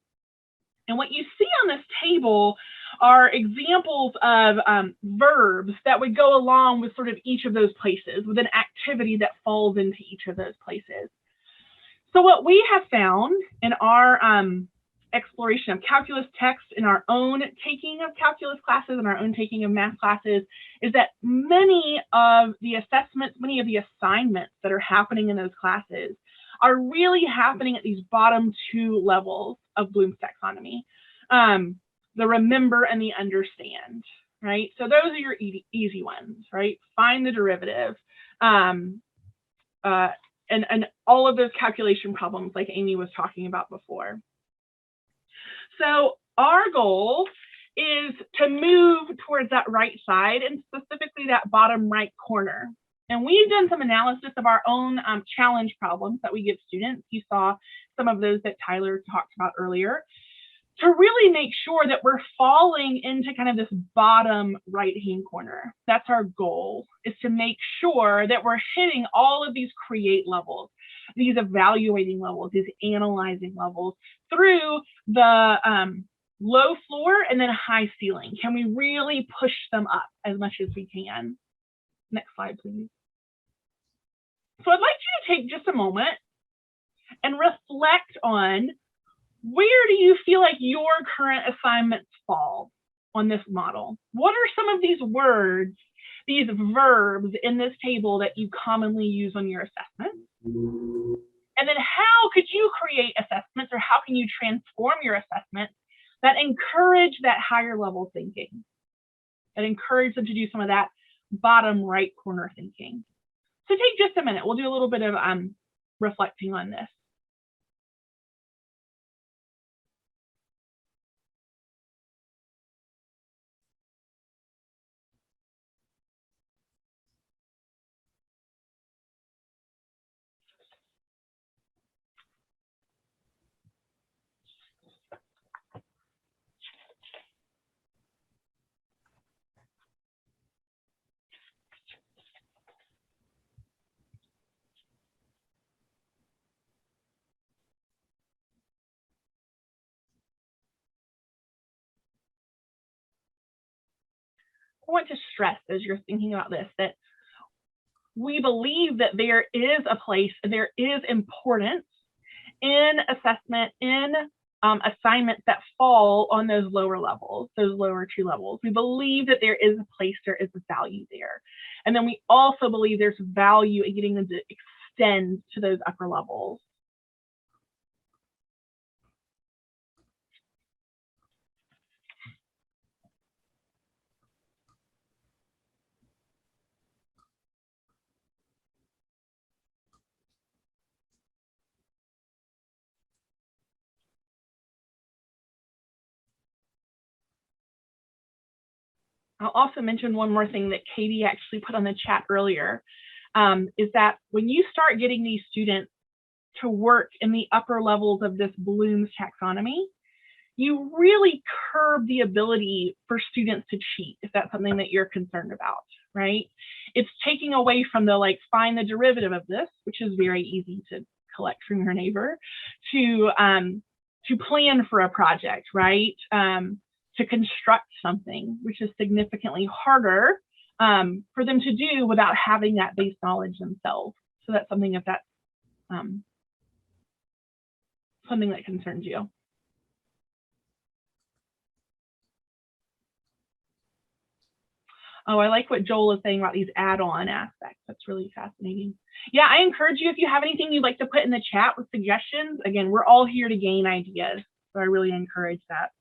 And what you see on this table are examples of verbs that would go along with sort of each of those places, with an activity that falls into each of those places. So what we have found in our exploration of calculus text, in our own taking of calculus classes and our own taking of math classes, is that many of the assessments, many of the assignments that are happening in those classes are really happening at these bottom two levels of Bloom's taxonomy, the remember and the understand, right? So those are your easy ones, right? Find the derivative, and all of those calculation problems like Amy was talking about before. So our goal is to move towards that right side, and specifically that bottom right corner. And we've done some analysis of our own challenge problems that we give students. You saw some of those that Tyler talked about earlier, to really make sure that we're falling into kind of this bottom right-hand corner. That's our goal, is to make sure that we're hitting all of these create levels, these evaluating levels, these analyzing levels through the low floor and then high ceiling. Can we really push them up as much as we can? Next slide, please. So I'd like you to take just a moment and reflect on, where do you feel like your current assignments fall on this model? What are some of these words, these verbs in this table that you commonly use on your assessments? And then how could you create assessments, or how can you transform your assessments that encourage that higher level thinking, that encourage them to do some of that bottom right corner thinking? So take just a minute. We'll do a little bit of reflecting on this. I want to stress, as you're thinking about this, that we believe that there is a place, there is importance in assessment, in assignments that fall on those lower levels, those lower two levels. We believe that there is a place, there is a value there. And then we also believe there's value in getting them to extend to those upper levels. I'll also mention one more thing that Katie actually put on the chat earlier, is that when you start getting these students to work in the upper levels of this Bloom's taxonomy, you really curb the ability for students to cheat, if that's something that you're concerned about, right? It's taking away from the like, find the derivative of this, which is very easy to collect from your neighbor, to plan for a project, right? To construct something, which is significantly harder for them to do without having that base knowledge themselves. So that's something if that's something that concerns you. Oh, I like what Joel is saying about these add-on aspects. That's really fascinating. Yeah, I encourage you, if you have anything you'd like to put in the chat with suggestions, again, we're all here to gain ideas. So I really encourage that.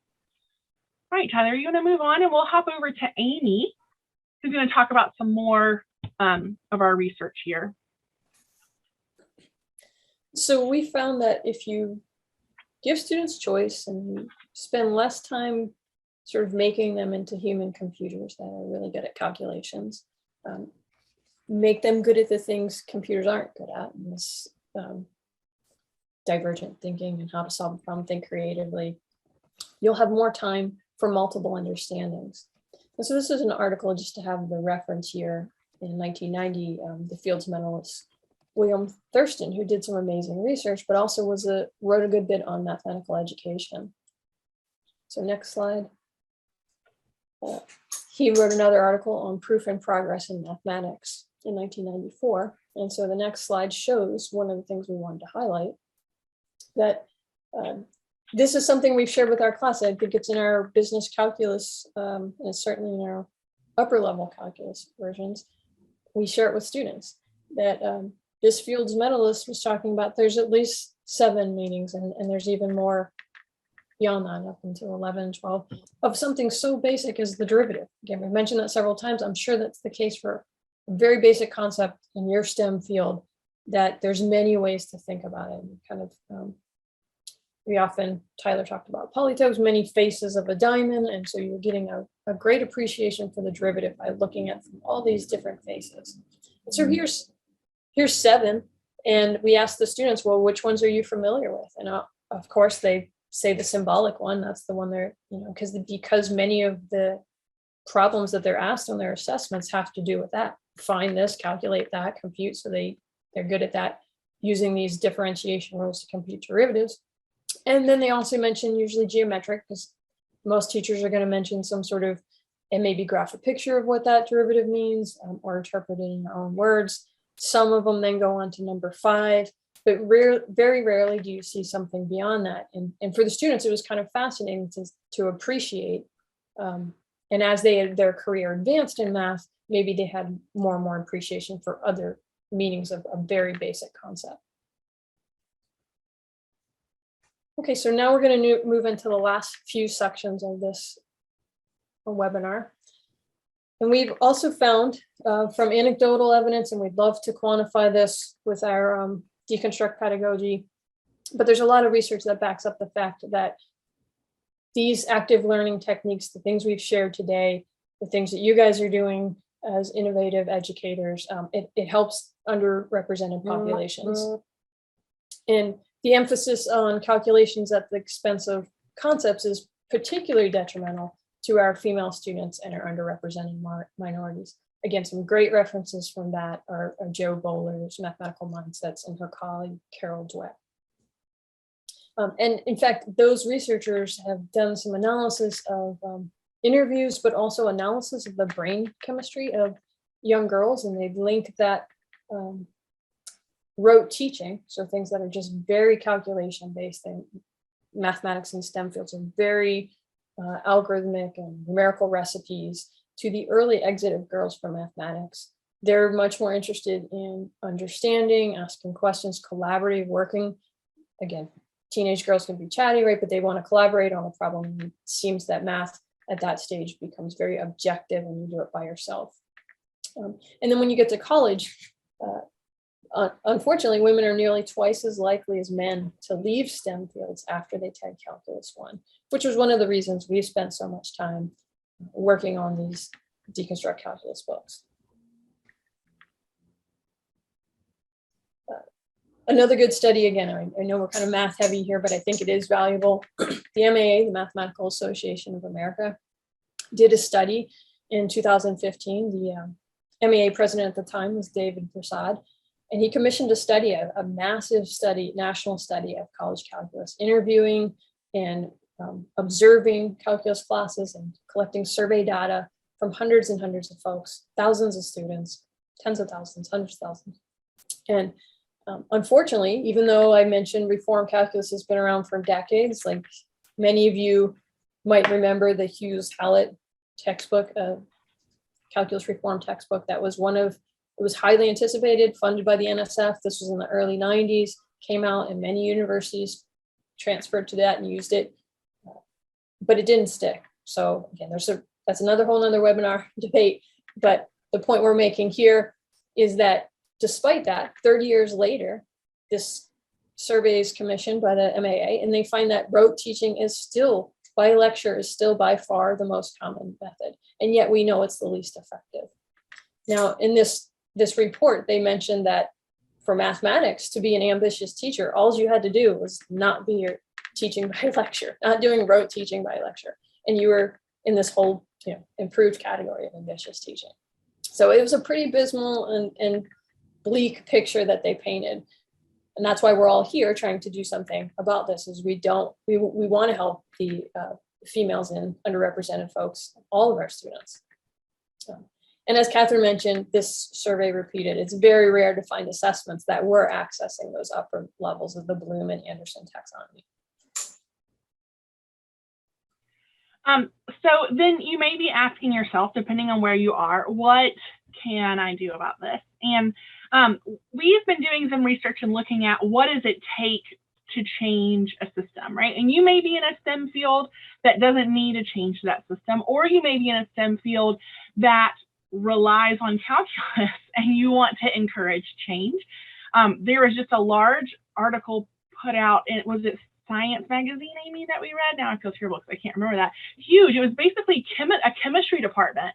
All right, Tyler, you're going to move on and we'll hop over to Amy, who's going to talk about some more of our research here. So we found that if you give students choice and you spend less time sort of making them into human computers that are really good at calculations, make them good at the things computers aren't good at, and this divergent thinking and how to solve a problem, think creatively, you'll have more time for multiple understandings. And so this is an article, just to have the reference here, in 1990, the Fields medalist William Thurston, who did some amazing research, but also wrote a good bit on mathematical education. So next slide. He wrote another article on proof and progress in mathematics in 1994. And so the next slide shows one of the things we wanted to highlight, that this is something we've shared with our class. I think it's in our business calculus, and it's certainly in our upper level calculus versions. We share it with students that this Fields medalist was talking about, there's at least 7 meanings, and there's even more beyond that, up until 11, 12, of something so basic as the derivative. Again, we've mentioned that several times. I'm sure that's the case for a very basic concept in your STEM field, that there's many ways to think about it. And kind of, we often, Tyler talked about polytopes, many faces of a diamond. And so you're getting a great appreciation for the derivative by looking at from all these different faces. And so here's 7. And we asked the students, well, which ones are you familiar with? And of course, they say the symbolic one. That's the one they're, because many of the problems that they're asked on their assessments have to do with that. Find this, calculate that, compute. So they're good at that, using these differentiation rules to compute derivatives. And then they also mention usually geometric, because most teachers are going to mention some sort of, and maybe graph a picture of what that derivative means, or interpret it in their own words. Some of them then go on to number 5. But very rarely do you see something beyond that. And for the students, it was kind of fascinating to appreciate. And as their career advanced in math, maybe they had more and more appreciation for other meanings of a very basic concept. Okay, so now we're going to move into the last few sections of this webinar. And we've also found from anecdotal evidence, and we'd love to quantify this with our Deconstruct pedagogy, but there's a lot of research that backs up the fact that these active learning techniques, the things we've shared today, the things that you guys are doing as innovative educators, it helps underrepresented populations. And the emphasis on calculations at the expense of concepts is particularly detrimental to our female students and our underrepresented minorities. Again, some great references from that are Jo Boaler's Mathematical Mindsets and her colleague, Carol Dweck. And in fact, those researchers have done some analysis of interviews, but also analysis of the brain chemistry of young girls. And they've linked that rote teaching, so things that are just very calculation based, and mathematics and STEM fields are very algorithmic and numerical recipes, to the early exit of girls from mathematics. They're much more interested in understanding, asking questions, collaborative working. Again, teenage girls can be chatty, right? But they want to collaborate on a problem. And it seems that math at that stage becomes very objective and you do it by yourself. And then when you get to college, unfortunately, women are nearly twice as likely as men to leave STEM fields after they take Calculus 1, which was one of the reasons we spent so much time working on these Deconstruct calculus books. Another good study, again, I know we're kind of math heavy here, but I think it is valuable. The MAA, the Mathematical Association of America, did a study in 2015. The MAA president at the time was David Prasad, and he commissioned a study, a massive study, national study of college calculus, interviewing and observing calculus classes and collecting survey data from hundreds and hundreds of folks, thousands of students, tens of thousands, hundreds of thousands. And unfortunately, even though I mentioned reform calculus has been around for decades, like many of you might remember the Hughes-Hallett textbook, calculus reform textbook. That was it was highly anticipated, funded by the NSF. This was in the early 90s, came out, and many universities transferred to that and used it, but it didn't stick. So again, that's another whole nother webinar debate. But the point we're making here is that despite that, 30 years later, this survey is commissioned by the MAA, and they find that rote teaching is still, by lecture, is still by far the most common method. And yet we know it's the least effective. Now, in this report, they mentioned that for mathematics, to be an ambitious teacher, all you had to do was not be teaching by lecture, not doing rote teaching by lecture. And you were in this whole improved category of ambitious teaching. So it was a pretty abysmal and bleak picture that they painted. And that's why we're all here trying to do something about this, is we want to help the females and underrepresented folks, all of our students. And as Kathryn mentioned, this survey repeated, it's very rare to find assessments that were accessing those upper levels of the Bloom and Anderson taxonomy. So then you may be asking yourself, depending on where you are, what can I do about this? And we've been doing some research and looking at what does it take to change a system, right? And you may be in a STEM field that doesn't need to change that system, or you may be in a STEM field that relies on calculus and you want to encourage change. There was just a large article put out, and was it Science Magazine, Amy, that we read? Now I feel terrible because I can't remember that. Huge. It was basically a chemistry department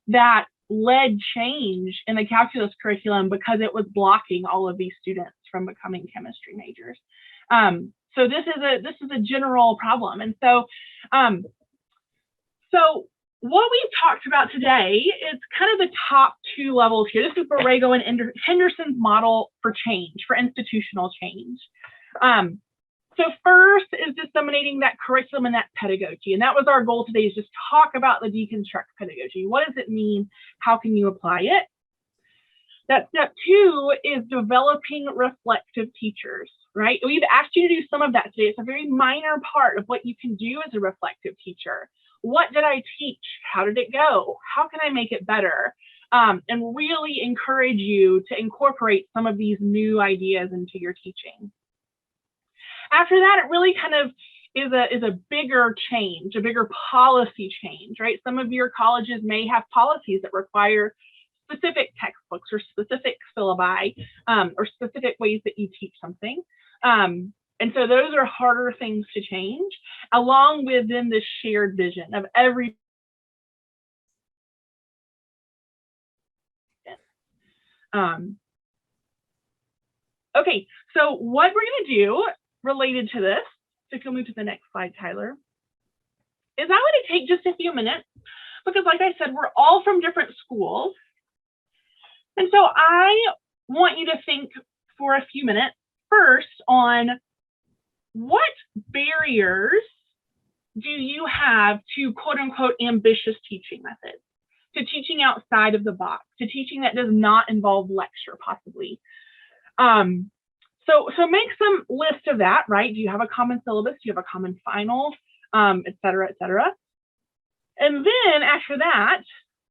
that led change in the calculus curriculum because it was blocking all of these students from becoming chemistry majors. So this is a general problem. And so what we've talked about today is kind of the top two levels here. This is Borrego and Henderson's model for change, for institutional change. So first is disseminating that curriculum and that pedagogy. And that was our goal today, is just talk about the deconstruct pedagogy. What does it mean? How can you apply it? That step two is developing reflective teachers, right? We've asked you to do some of that today. It's a very minor part of what you can do as a reflective teacher. What did I teach? How did it go? How can I make it better? And really encourage you to incorporate some of these new ideas into your teaching. After that, it really kind of is a bigger change, a bigger policy change, right? Some of your colleges may have policies that require specific textbooks or specific syllabi or specific ways that you teach something. And so those are harder things to change, along with then this shared vision of every okay, so what we're going to do related to this, so if you'll move to the next slide, Tyler, is I want to take just a few minutes, because like I said, we're all from different schools. And so I want you to think for a few minutes first on what barriers do you have to quote unquote ambitious teaching methods, to teaching outside of the box, to teaching that does not involve lecture possibly. So make some list of that, right? Do you have a common syllabus? Do you have a common final, et cetera, et cetera? And then after that,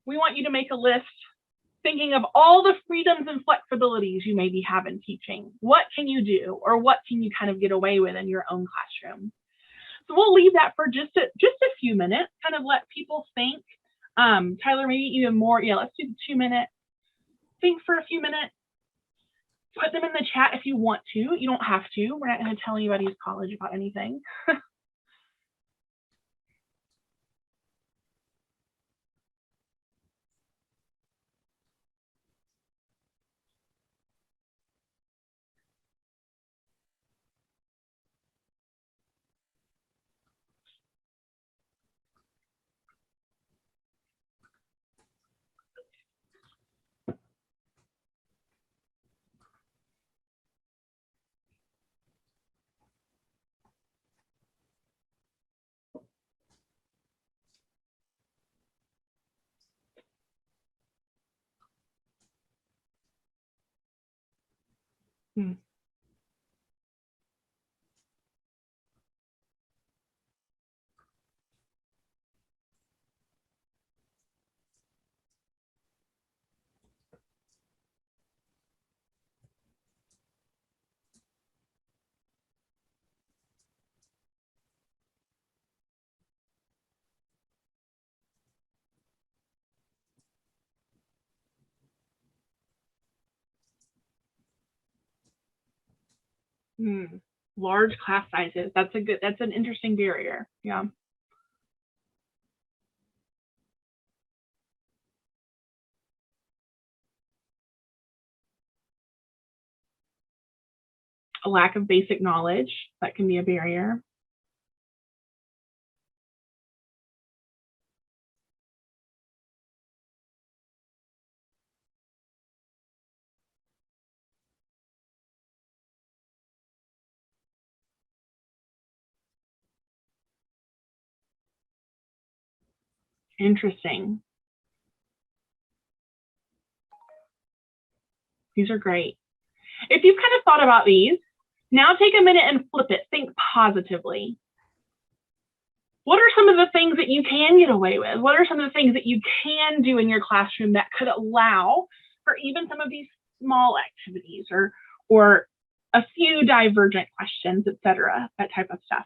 we want you to make a list thinking of all the freedoms and flexibilities you maybe have in teaching. What can you do, or what can you kind of get away with in your own classroom? So we'll leave that for just a few minutes, kind of let people think. Tyler, maybe even more. Yeah, let's do the 2 minute. Think for a few minutes. Put them in the chat if you want to. You don't have to. We're not going to tell anybody's college about anything. Hmm. Large class sizes. That's an interesting barrier. Yeah. A lack of basic knowledge, that can be a barrier. Interesting. These are great. If you've kind of thought about these, now take a minute and flip it. Think positively. What are some of the things that you can get away with? What are some of the things that you can do in your classroom that could allow for even some of these small activities or a few divergent questions, et cetera, that type of stuff?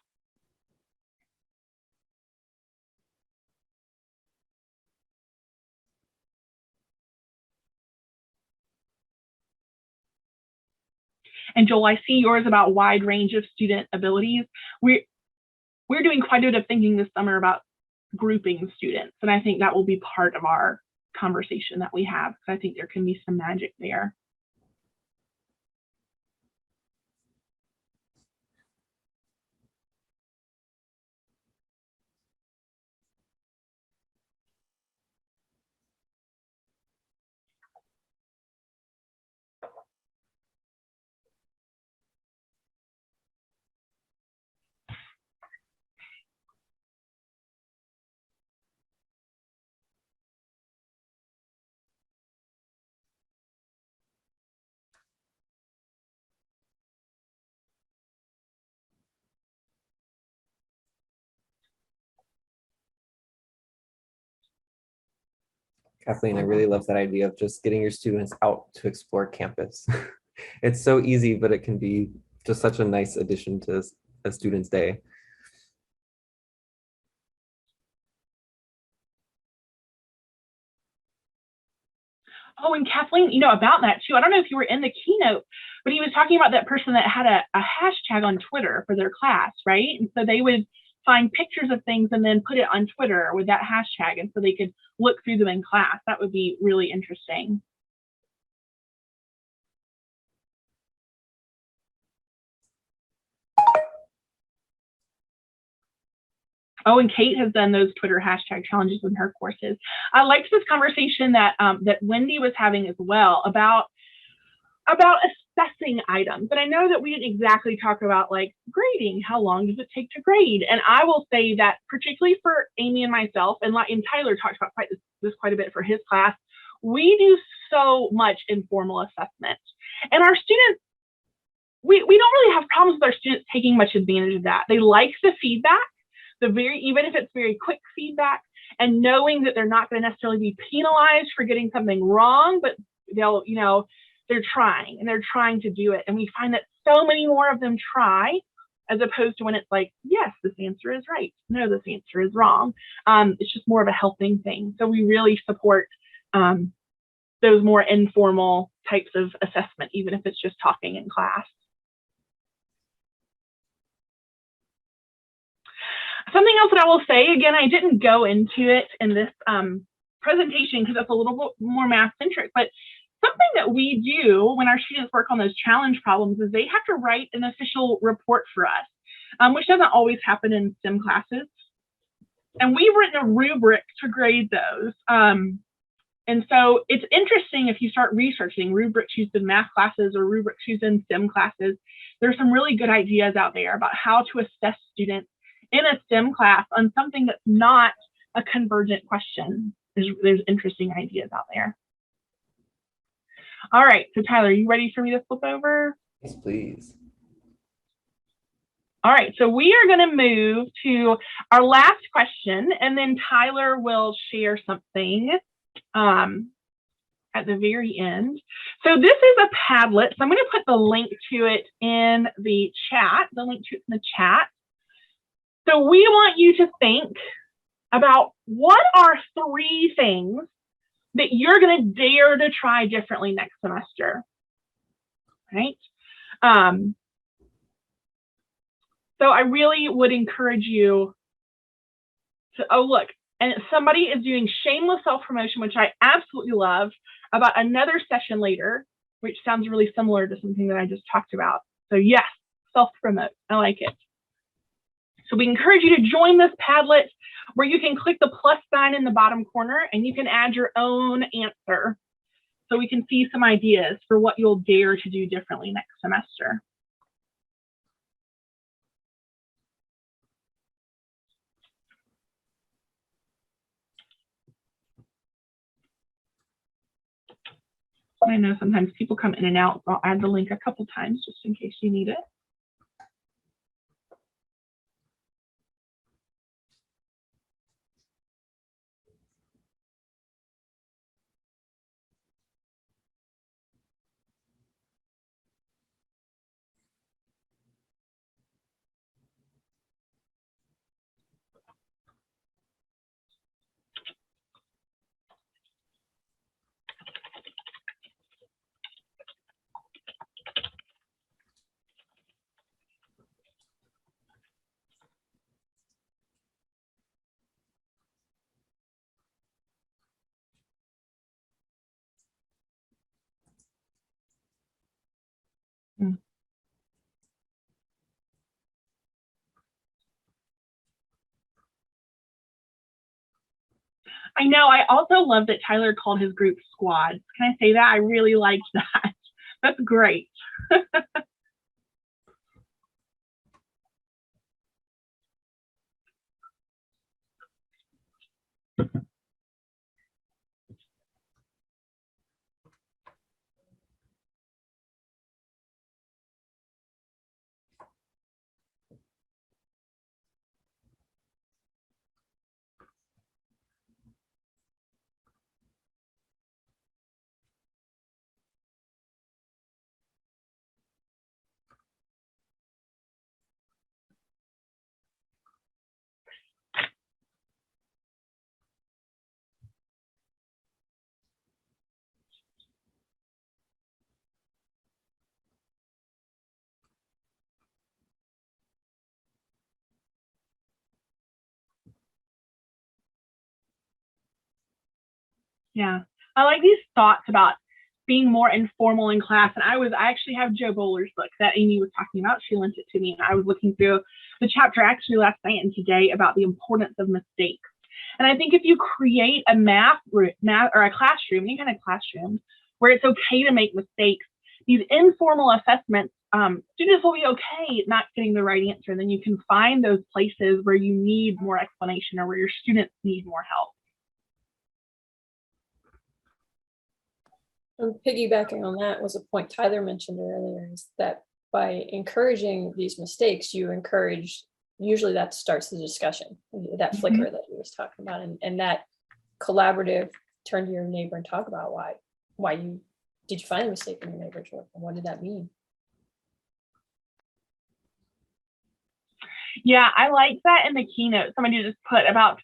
And Joel, I see yours about wide range of student abilities. We're doing quite a bit of thinking this summer about grouping students, and I think that will be part of our conversation that we have, because I think there can be some magic there. Kathleen, I really love that idea of just getting your students out to explore campus. It's so easy, but it can be just such a nice addition to a student's day. Oh, and Kathleen, about that too, I don't know if you were in the keynote, but he was talking about that person that had a hashtag on Twitter for their class, right? And so they would find pictures of things and then put it on Twitter with that hashtag, and so they could look through them in class. That would be really interesting. Oh, and Kate has done those Twitter hashtag challenges in her courses. I liked this conversation that Wendy was having as well about assessing items. And I know that we didn't exactly talk about like grading. How long does it take to grade? And I will say that particularly for Amy and myself, and Tyler talked about this quite a bit for his class, we do so much informal assessment. And our students, we don't really have problems with our students taking much advantage of that. They like the feedback, even if it's very quick feedback, and knowing that they're not going to necessarily be penalized for getting something wrong, but they're trying to do it. And we find that so many more of them try, as opposed to when it's like, yes, this answer is right. No, this answer is wrong. It's just more of a helping thing. So we really support those more informal types of assessment, even if it's just talking in class. Something else that I will say, again, I didn't go into it in this presentation because it's a little bit more math centric, but something that we do when our students work on those challenge problems is they have to write an official report for us, which doesn't always happen in STEM classes. And we've written a rubric to grade those. And so it's interesting if you start researching rubrics used in math classes or rubrics used in STEM classes. There's some really good ideas out there about how to assess students in a STEM class on something that's not a convergent question. There's interesting ideas out there. All right, so Tyler, are you ready for me to flip over? Yes, please. All right, so we are going to move to our last question, and then Tyler will share something at the very end. So this is a Padlet. So I'm going to put the link to it in the chat, So we want you to think about what are 3 things that you're going to dare to try differently next semester, right? So I really would encourage you to, oh, look, and somebody is doing shameless self-promotion, which I absolutely love, about another session later, which sounds really similar to something that I just talked about. So yes, self-promote, I like it. So we encourage you to join this Padlet where you can click the plus sign in the bottom corner and you can add your own answer. So we can see some ideas for what you'll dare to do differently next semester. I know sometimes people come in and out. I'll add the link a couple times just in case you need it. I know. I also love that Tyler called his group squads. Can I say that? I really liked that. That's great. Yeah, I like these thoughts about being more informal in class. And I actually have Joe Bowler's book that Amy was talking about. She lent it to me, and I was looking through the chapter actually last night and today about the importance of mistakes. And I think if you create a math or a classroom, any kind of classroom, where it's okay to make mistakes, these informal assessments, students will be okay not getting the right answer. And then you can find those places where you need more explanation or where your students need more help. And piggybacking on that was a point Tyler mentioned earlier, is that by encouraging these mistakes, you encourage, usually that starts the discussion, that flicker that he was talking about, and that collaborative turn to your neighbor and talk about why did you find a mistake in your neighbor's work and what did that mean? Yeah, I like that in the keynote. Somebody just put about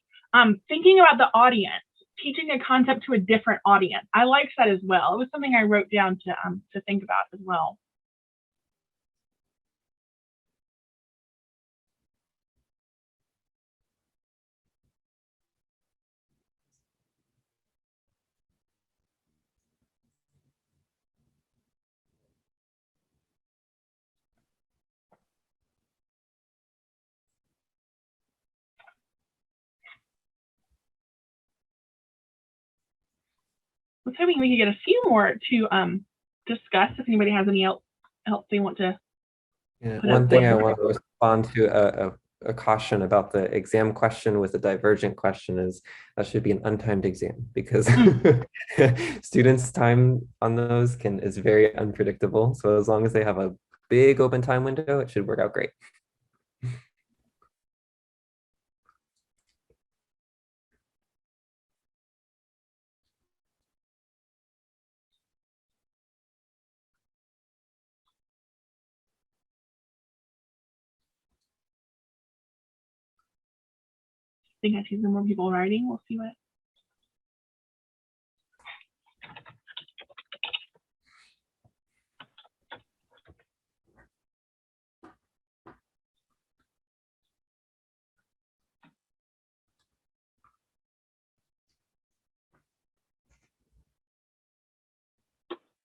thinking about the audience, teaching a concept to a different audience. I liked that as well. It was something I wrote down to think about as well. I was hoping we could get a few more to discuss if anybody has any else they want to. Yeah, one thing I want to respond to a caution about the exam question with a divergent question is that should be an untimed exam, because students' time on those is very unpredictable. So as long as they have a big open time window, it should work out great. I think I see some more people writing. We'll see what.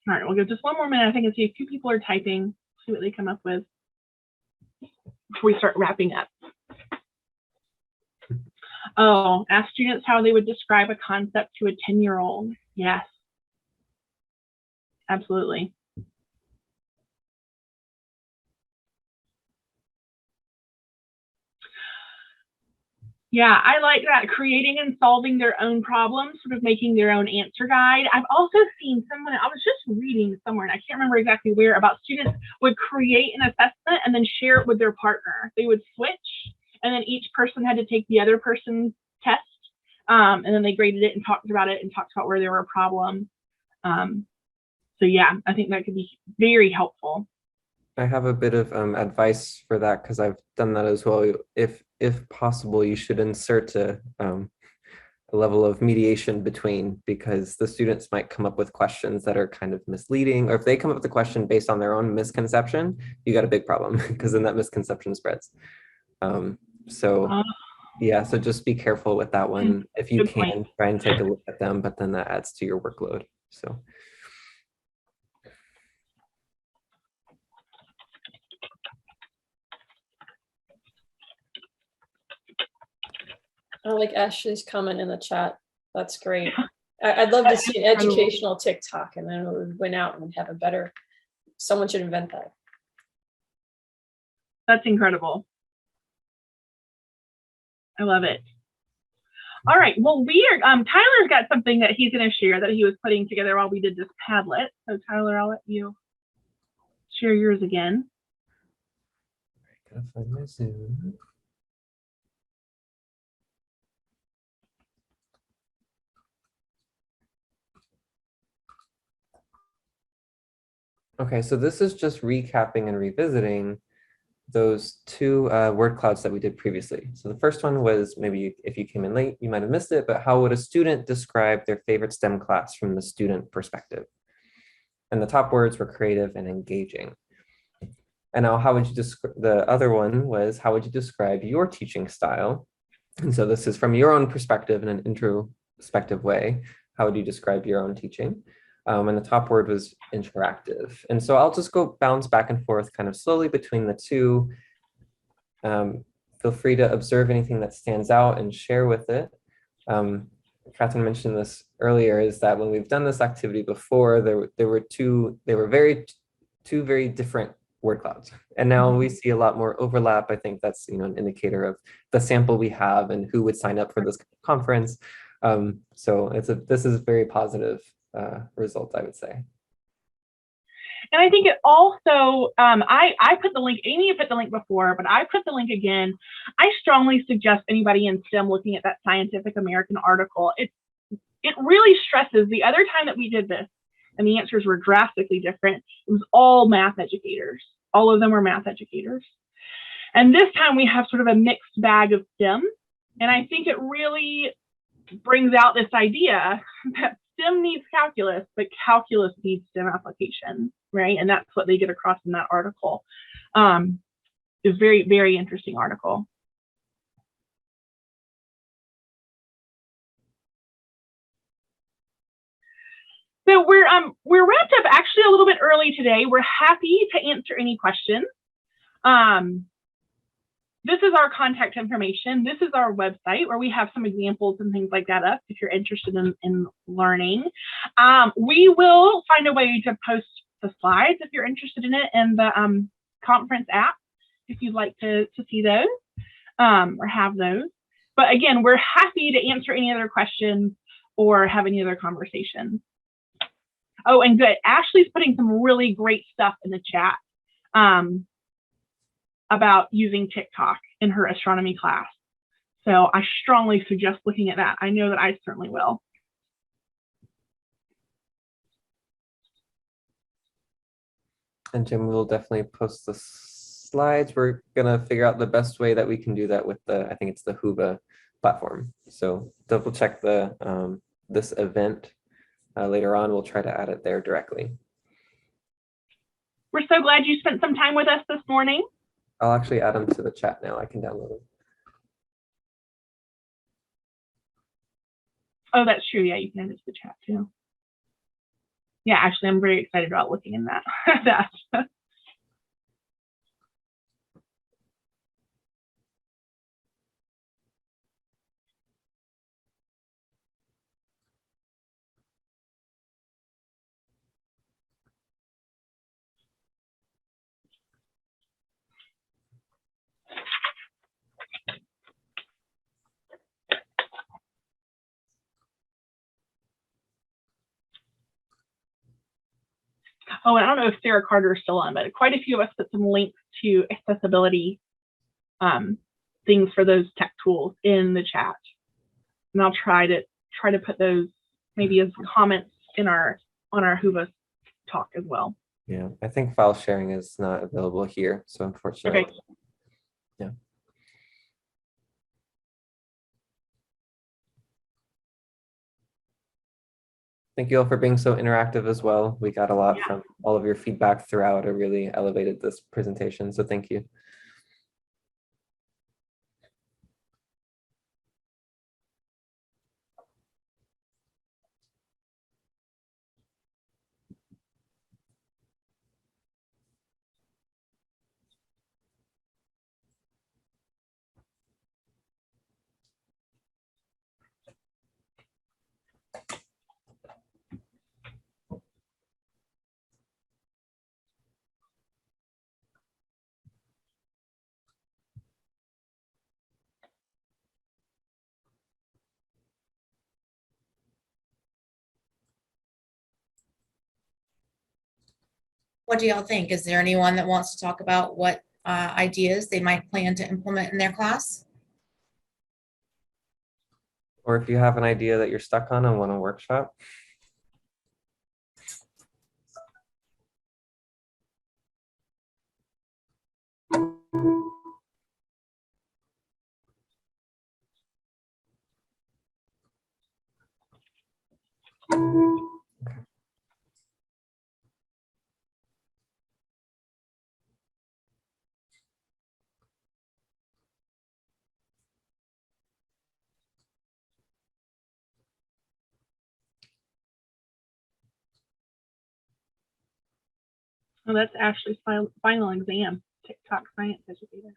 All right, we'll give just one more minute. I think I see a few people are typing. See what they come up with before we start wrapping up. Oh, ask students how they would describe a concept to a 10-year-old. Yes, absolutely. Yeah, I like that. Creating and solving their own problems, sort of making their own answer guide. I've also seen someone, I was just reading somewhere, and I can't remember exactly where, about students would create an assessment and then share it with their partner. They would switch, and then each person had to take the other person's test, and then they graded it and talked about where there were problems. So yeah, I think that could be very helpful. I have a bit of advice for that because I've done that as well. If possible, you should insert a level of mediation between, because the students might come up with questions that are kind of misleading, or if they come up with a question based on their own misconception, you got a big problem because then that misconception spreads. Yeah, so just be careful with that one. If you can, try and take a look at them, but then that adds to your workload. So. I like Ashley's comment in the chat. That's great. I'd love to see an educational TikTok, and then it would win out and we'd have a better, someone should invent that. That's incredible. I love it. All right, well, Tyler's got something that he's going to share that he was putting together while we did this Padlet. So Tyler, I'll let you share yours again. Gotta find my Zoom. Okay, so this is just recapping and revisiting those two word clouds that we did previously. So the first one was, maybe if you came in late, you might have missed it, but how would a student describe their favorite STEM class from the student perspective? And the top words were creative and engaging. And now how would you describe, the other one was, how would you describe your teaching style? And so this is from your own perspective in an introspective way. How would you describe your own teaching? And the top word was interactive. And so I'll just go bounce back and forth kind of slowly between the two. Feel free to observe anything that stands out and share with it. Kathryn mentioned this earlier, is that when we've done this activity before, there were two very different word clouds. And now we see a lot more overlap. I think that's an indicator of the sample we have and who would sign up for this conference. So this is a very positive result, I would say. And I think it also, I put the link, Amy put the link before, but I put the link again. I strongly suggest anybody in STEM looking at that Scientific American article. It really stresses, the other time that we did this, and the answers were drastically different, it was all math educators. All of them were math educators. And this time we have sort of a mixed bag of STEM. And I think it really brings out this idea that STEM needs calculus, but calculus needs STEM application, right? And that's what they get across in that article. It's a very, very interesting article. So we're wrapped up actually a little bit early today. We're happy to answer any questions. This is our contact information. This is our website where we have some examples and things like that up if you're interested in learning. We will find a way to post the slides if you're interested in it, and the conference app if you'd like to see those or have those. But again, we're happy to answer any other questions or have any other conversations. Oh, and good. Ashley's putting some really great stuff in the chat. about using TikTok in her astronomy class. So I strongly suggest looking at that. I know that I certainly will. And Jim, we'll definitely post the slides. We're gonna figure out the best way that we can do that with I think it's the Whova platform. So double check this event later on. We'll try to add it there directly. We're so glad you spent some time with us this morning. I'll actually add them to the chat now. I can download them. Oh, that's true. Yeah, you can add it to the chat too. Yeah, actually, I'm very excited about looking in that. Oh, and I don't know if Sarah Carter is still on, but quite a few of us put some links to accessibility things for those tech tools in the chat. And I'll try to put those maybe as comments in on our Whova talk as well. Yeah, I think file sharing is not available here, so unfortunately. Okay. Yeah. Thank you all for being so interactive as well. We got a lot from all of your feedback throughout. It really elevated this presentation, so thank you. What do y'all think? Is there anyone that wants to talk about what ideas they might plan to implement in their class? Or if you have an idea that you're stuck on and want a workshop. Oh, that's Ashley's final exam, TikTok science educator.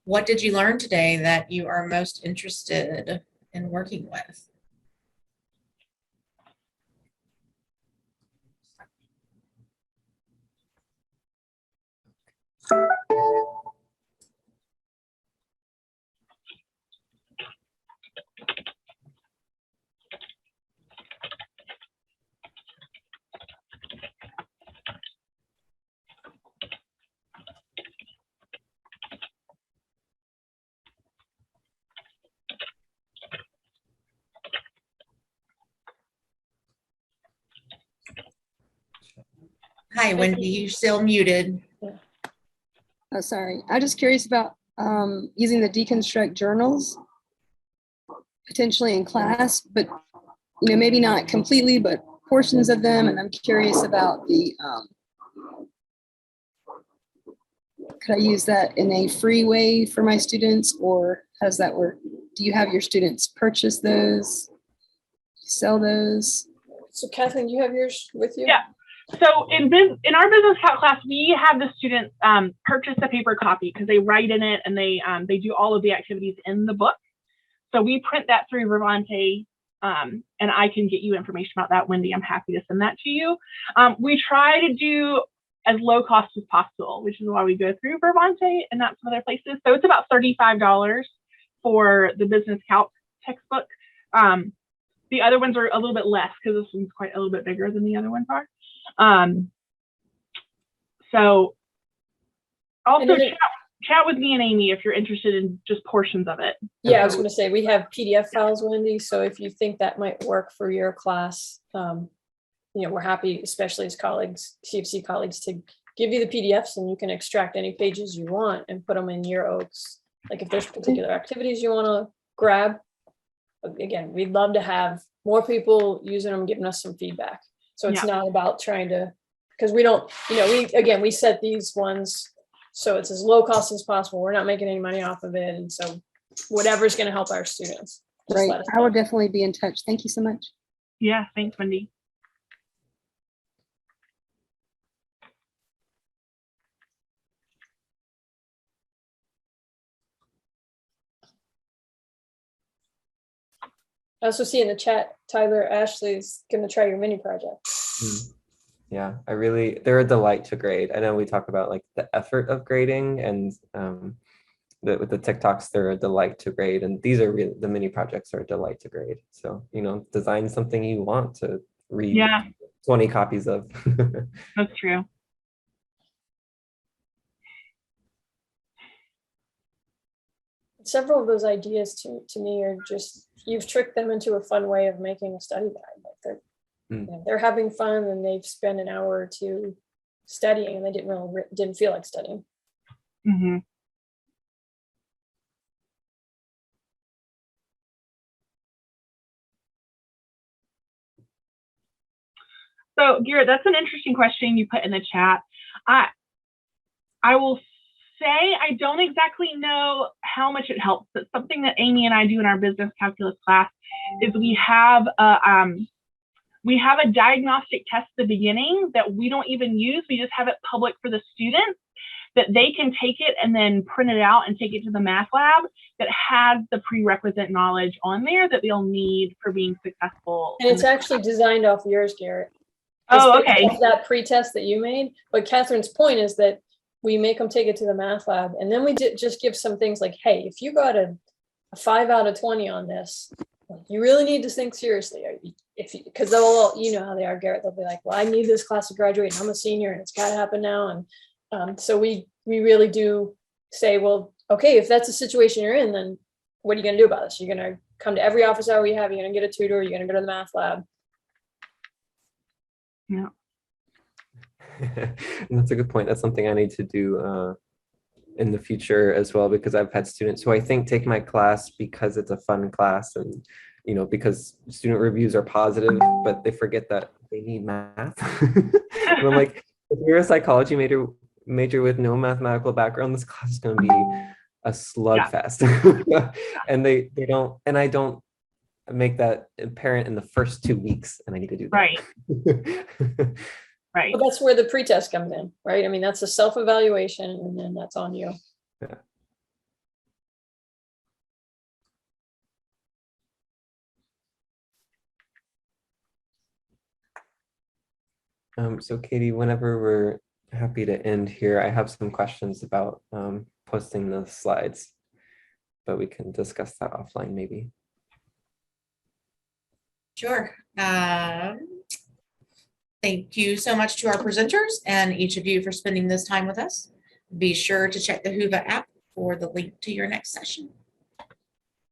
What did you learn today that you are most interested in working with? Hi, Wendy, you're still muted. Oh, sorry. I'm just curious about using the Deconstruct journals potentially in class, but maybe not completely, but portions of them. And I'm curious about the, could I use that in a free way for my students, or how does that work? Do you have your students purchase those, sell those? So Kathryn, you have yours with you? Yeah. So in our business calc class, we have the students purchase a paper copy because they write in it and they do all of the activities in the book. So we print that through Vervante, and I can get you information about that, Wendy. I'm happy to send that to you. We try to do as low cost as possible, which is why we go through Vervante and not some other places. So it's about $35 for the business calc textbook. The other ones are a little bit less because this one's quite a little bit bigger than the other ones are. So also chat with me and Amy if you're interested in just portions of it. Yeah, I was going to say we have PDF files, Wendy. So if you think that might work for your class, we're happy, especially as colleagues, CFC colleagues, to give you the PDFs and you can extract any pages you want and put them in your OAKS. Like if there's particular activities you want to grab, again, we'd love to have more people using them, giving us some feedback. So it's not about trying to, because we don't, we set these ones so it's as low cost as possible. We're not making any money off of it. And so whatever's going to help our students. Right. I will definitely be in touch. Thank you so much. Yeah. Thanks, Wendy. I also see in the chat, Tyler, Ashley's going to try your mini project. Yeah, they're a delight to grade. I know we talk about like the effort of grading and with the TikToks, they're a delight to grade. And these are really, the mini projects are a delight to grade. So, design something you want to read 20 copies of. That's true. Several of those ideas to me are just, you've tricked them into a fun way of making a study guide. Like they're having fun and they've spent an hour or two studying and they didn't feel like studying. Mm-hmm. So Garrett, that's an interesting question you put in the chat. I will say I don't exactly know how much it helps, but something that Amy and I do in our business calculus class is we have a diagnostic test at the beginning that we don't even use. We just have it public for the students that they can take it and then print it out and take it to the math lab that has the prerequisite knowledge on there that they'll need for being successful. And it's actually designed off yours, Garrett. Oh, okay. That pre-test that you made. But Kathryn's point is that we make them take it to the math lab. And then we just give some things like, hey, if you got a 5 out of 20 on this, you really need to think seriously. Because they'll, how they are, Garrett, they'll be like, well, I need this class to graduate and I'm a senior and it's got to happen now. And so we really do say, well, okay, if that's the situation you're in, then what are you going to do about this? You're going to come to every office hour you have, you're going to get a tutor, you're going to go to the math lab. Yeah. And that's a good point. That's something I need to do in the future as well, because I've had students who I think take my class because it's a fun class and, because student reviews are positive, but they forget that they need math. And I'm like, if you're a psychology major with no mathematical background, this class is going to be a slugfest. And they don't, and I don't make that apparent in the first 2 weeks, and I need to do that. Right. Right. But that's where the pretest comes in, right? I mean, that's a self-evaluation and then that's on you. Yeah. So Katie, whenever we're happy to end here, I have some questions about posting the slides, but we can discuss that offline maybe. Sure. Thank you so much to our presenters and each of you for spending this time with us. Be sure to check the Whova app for the link to your next session.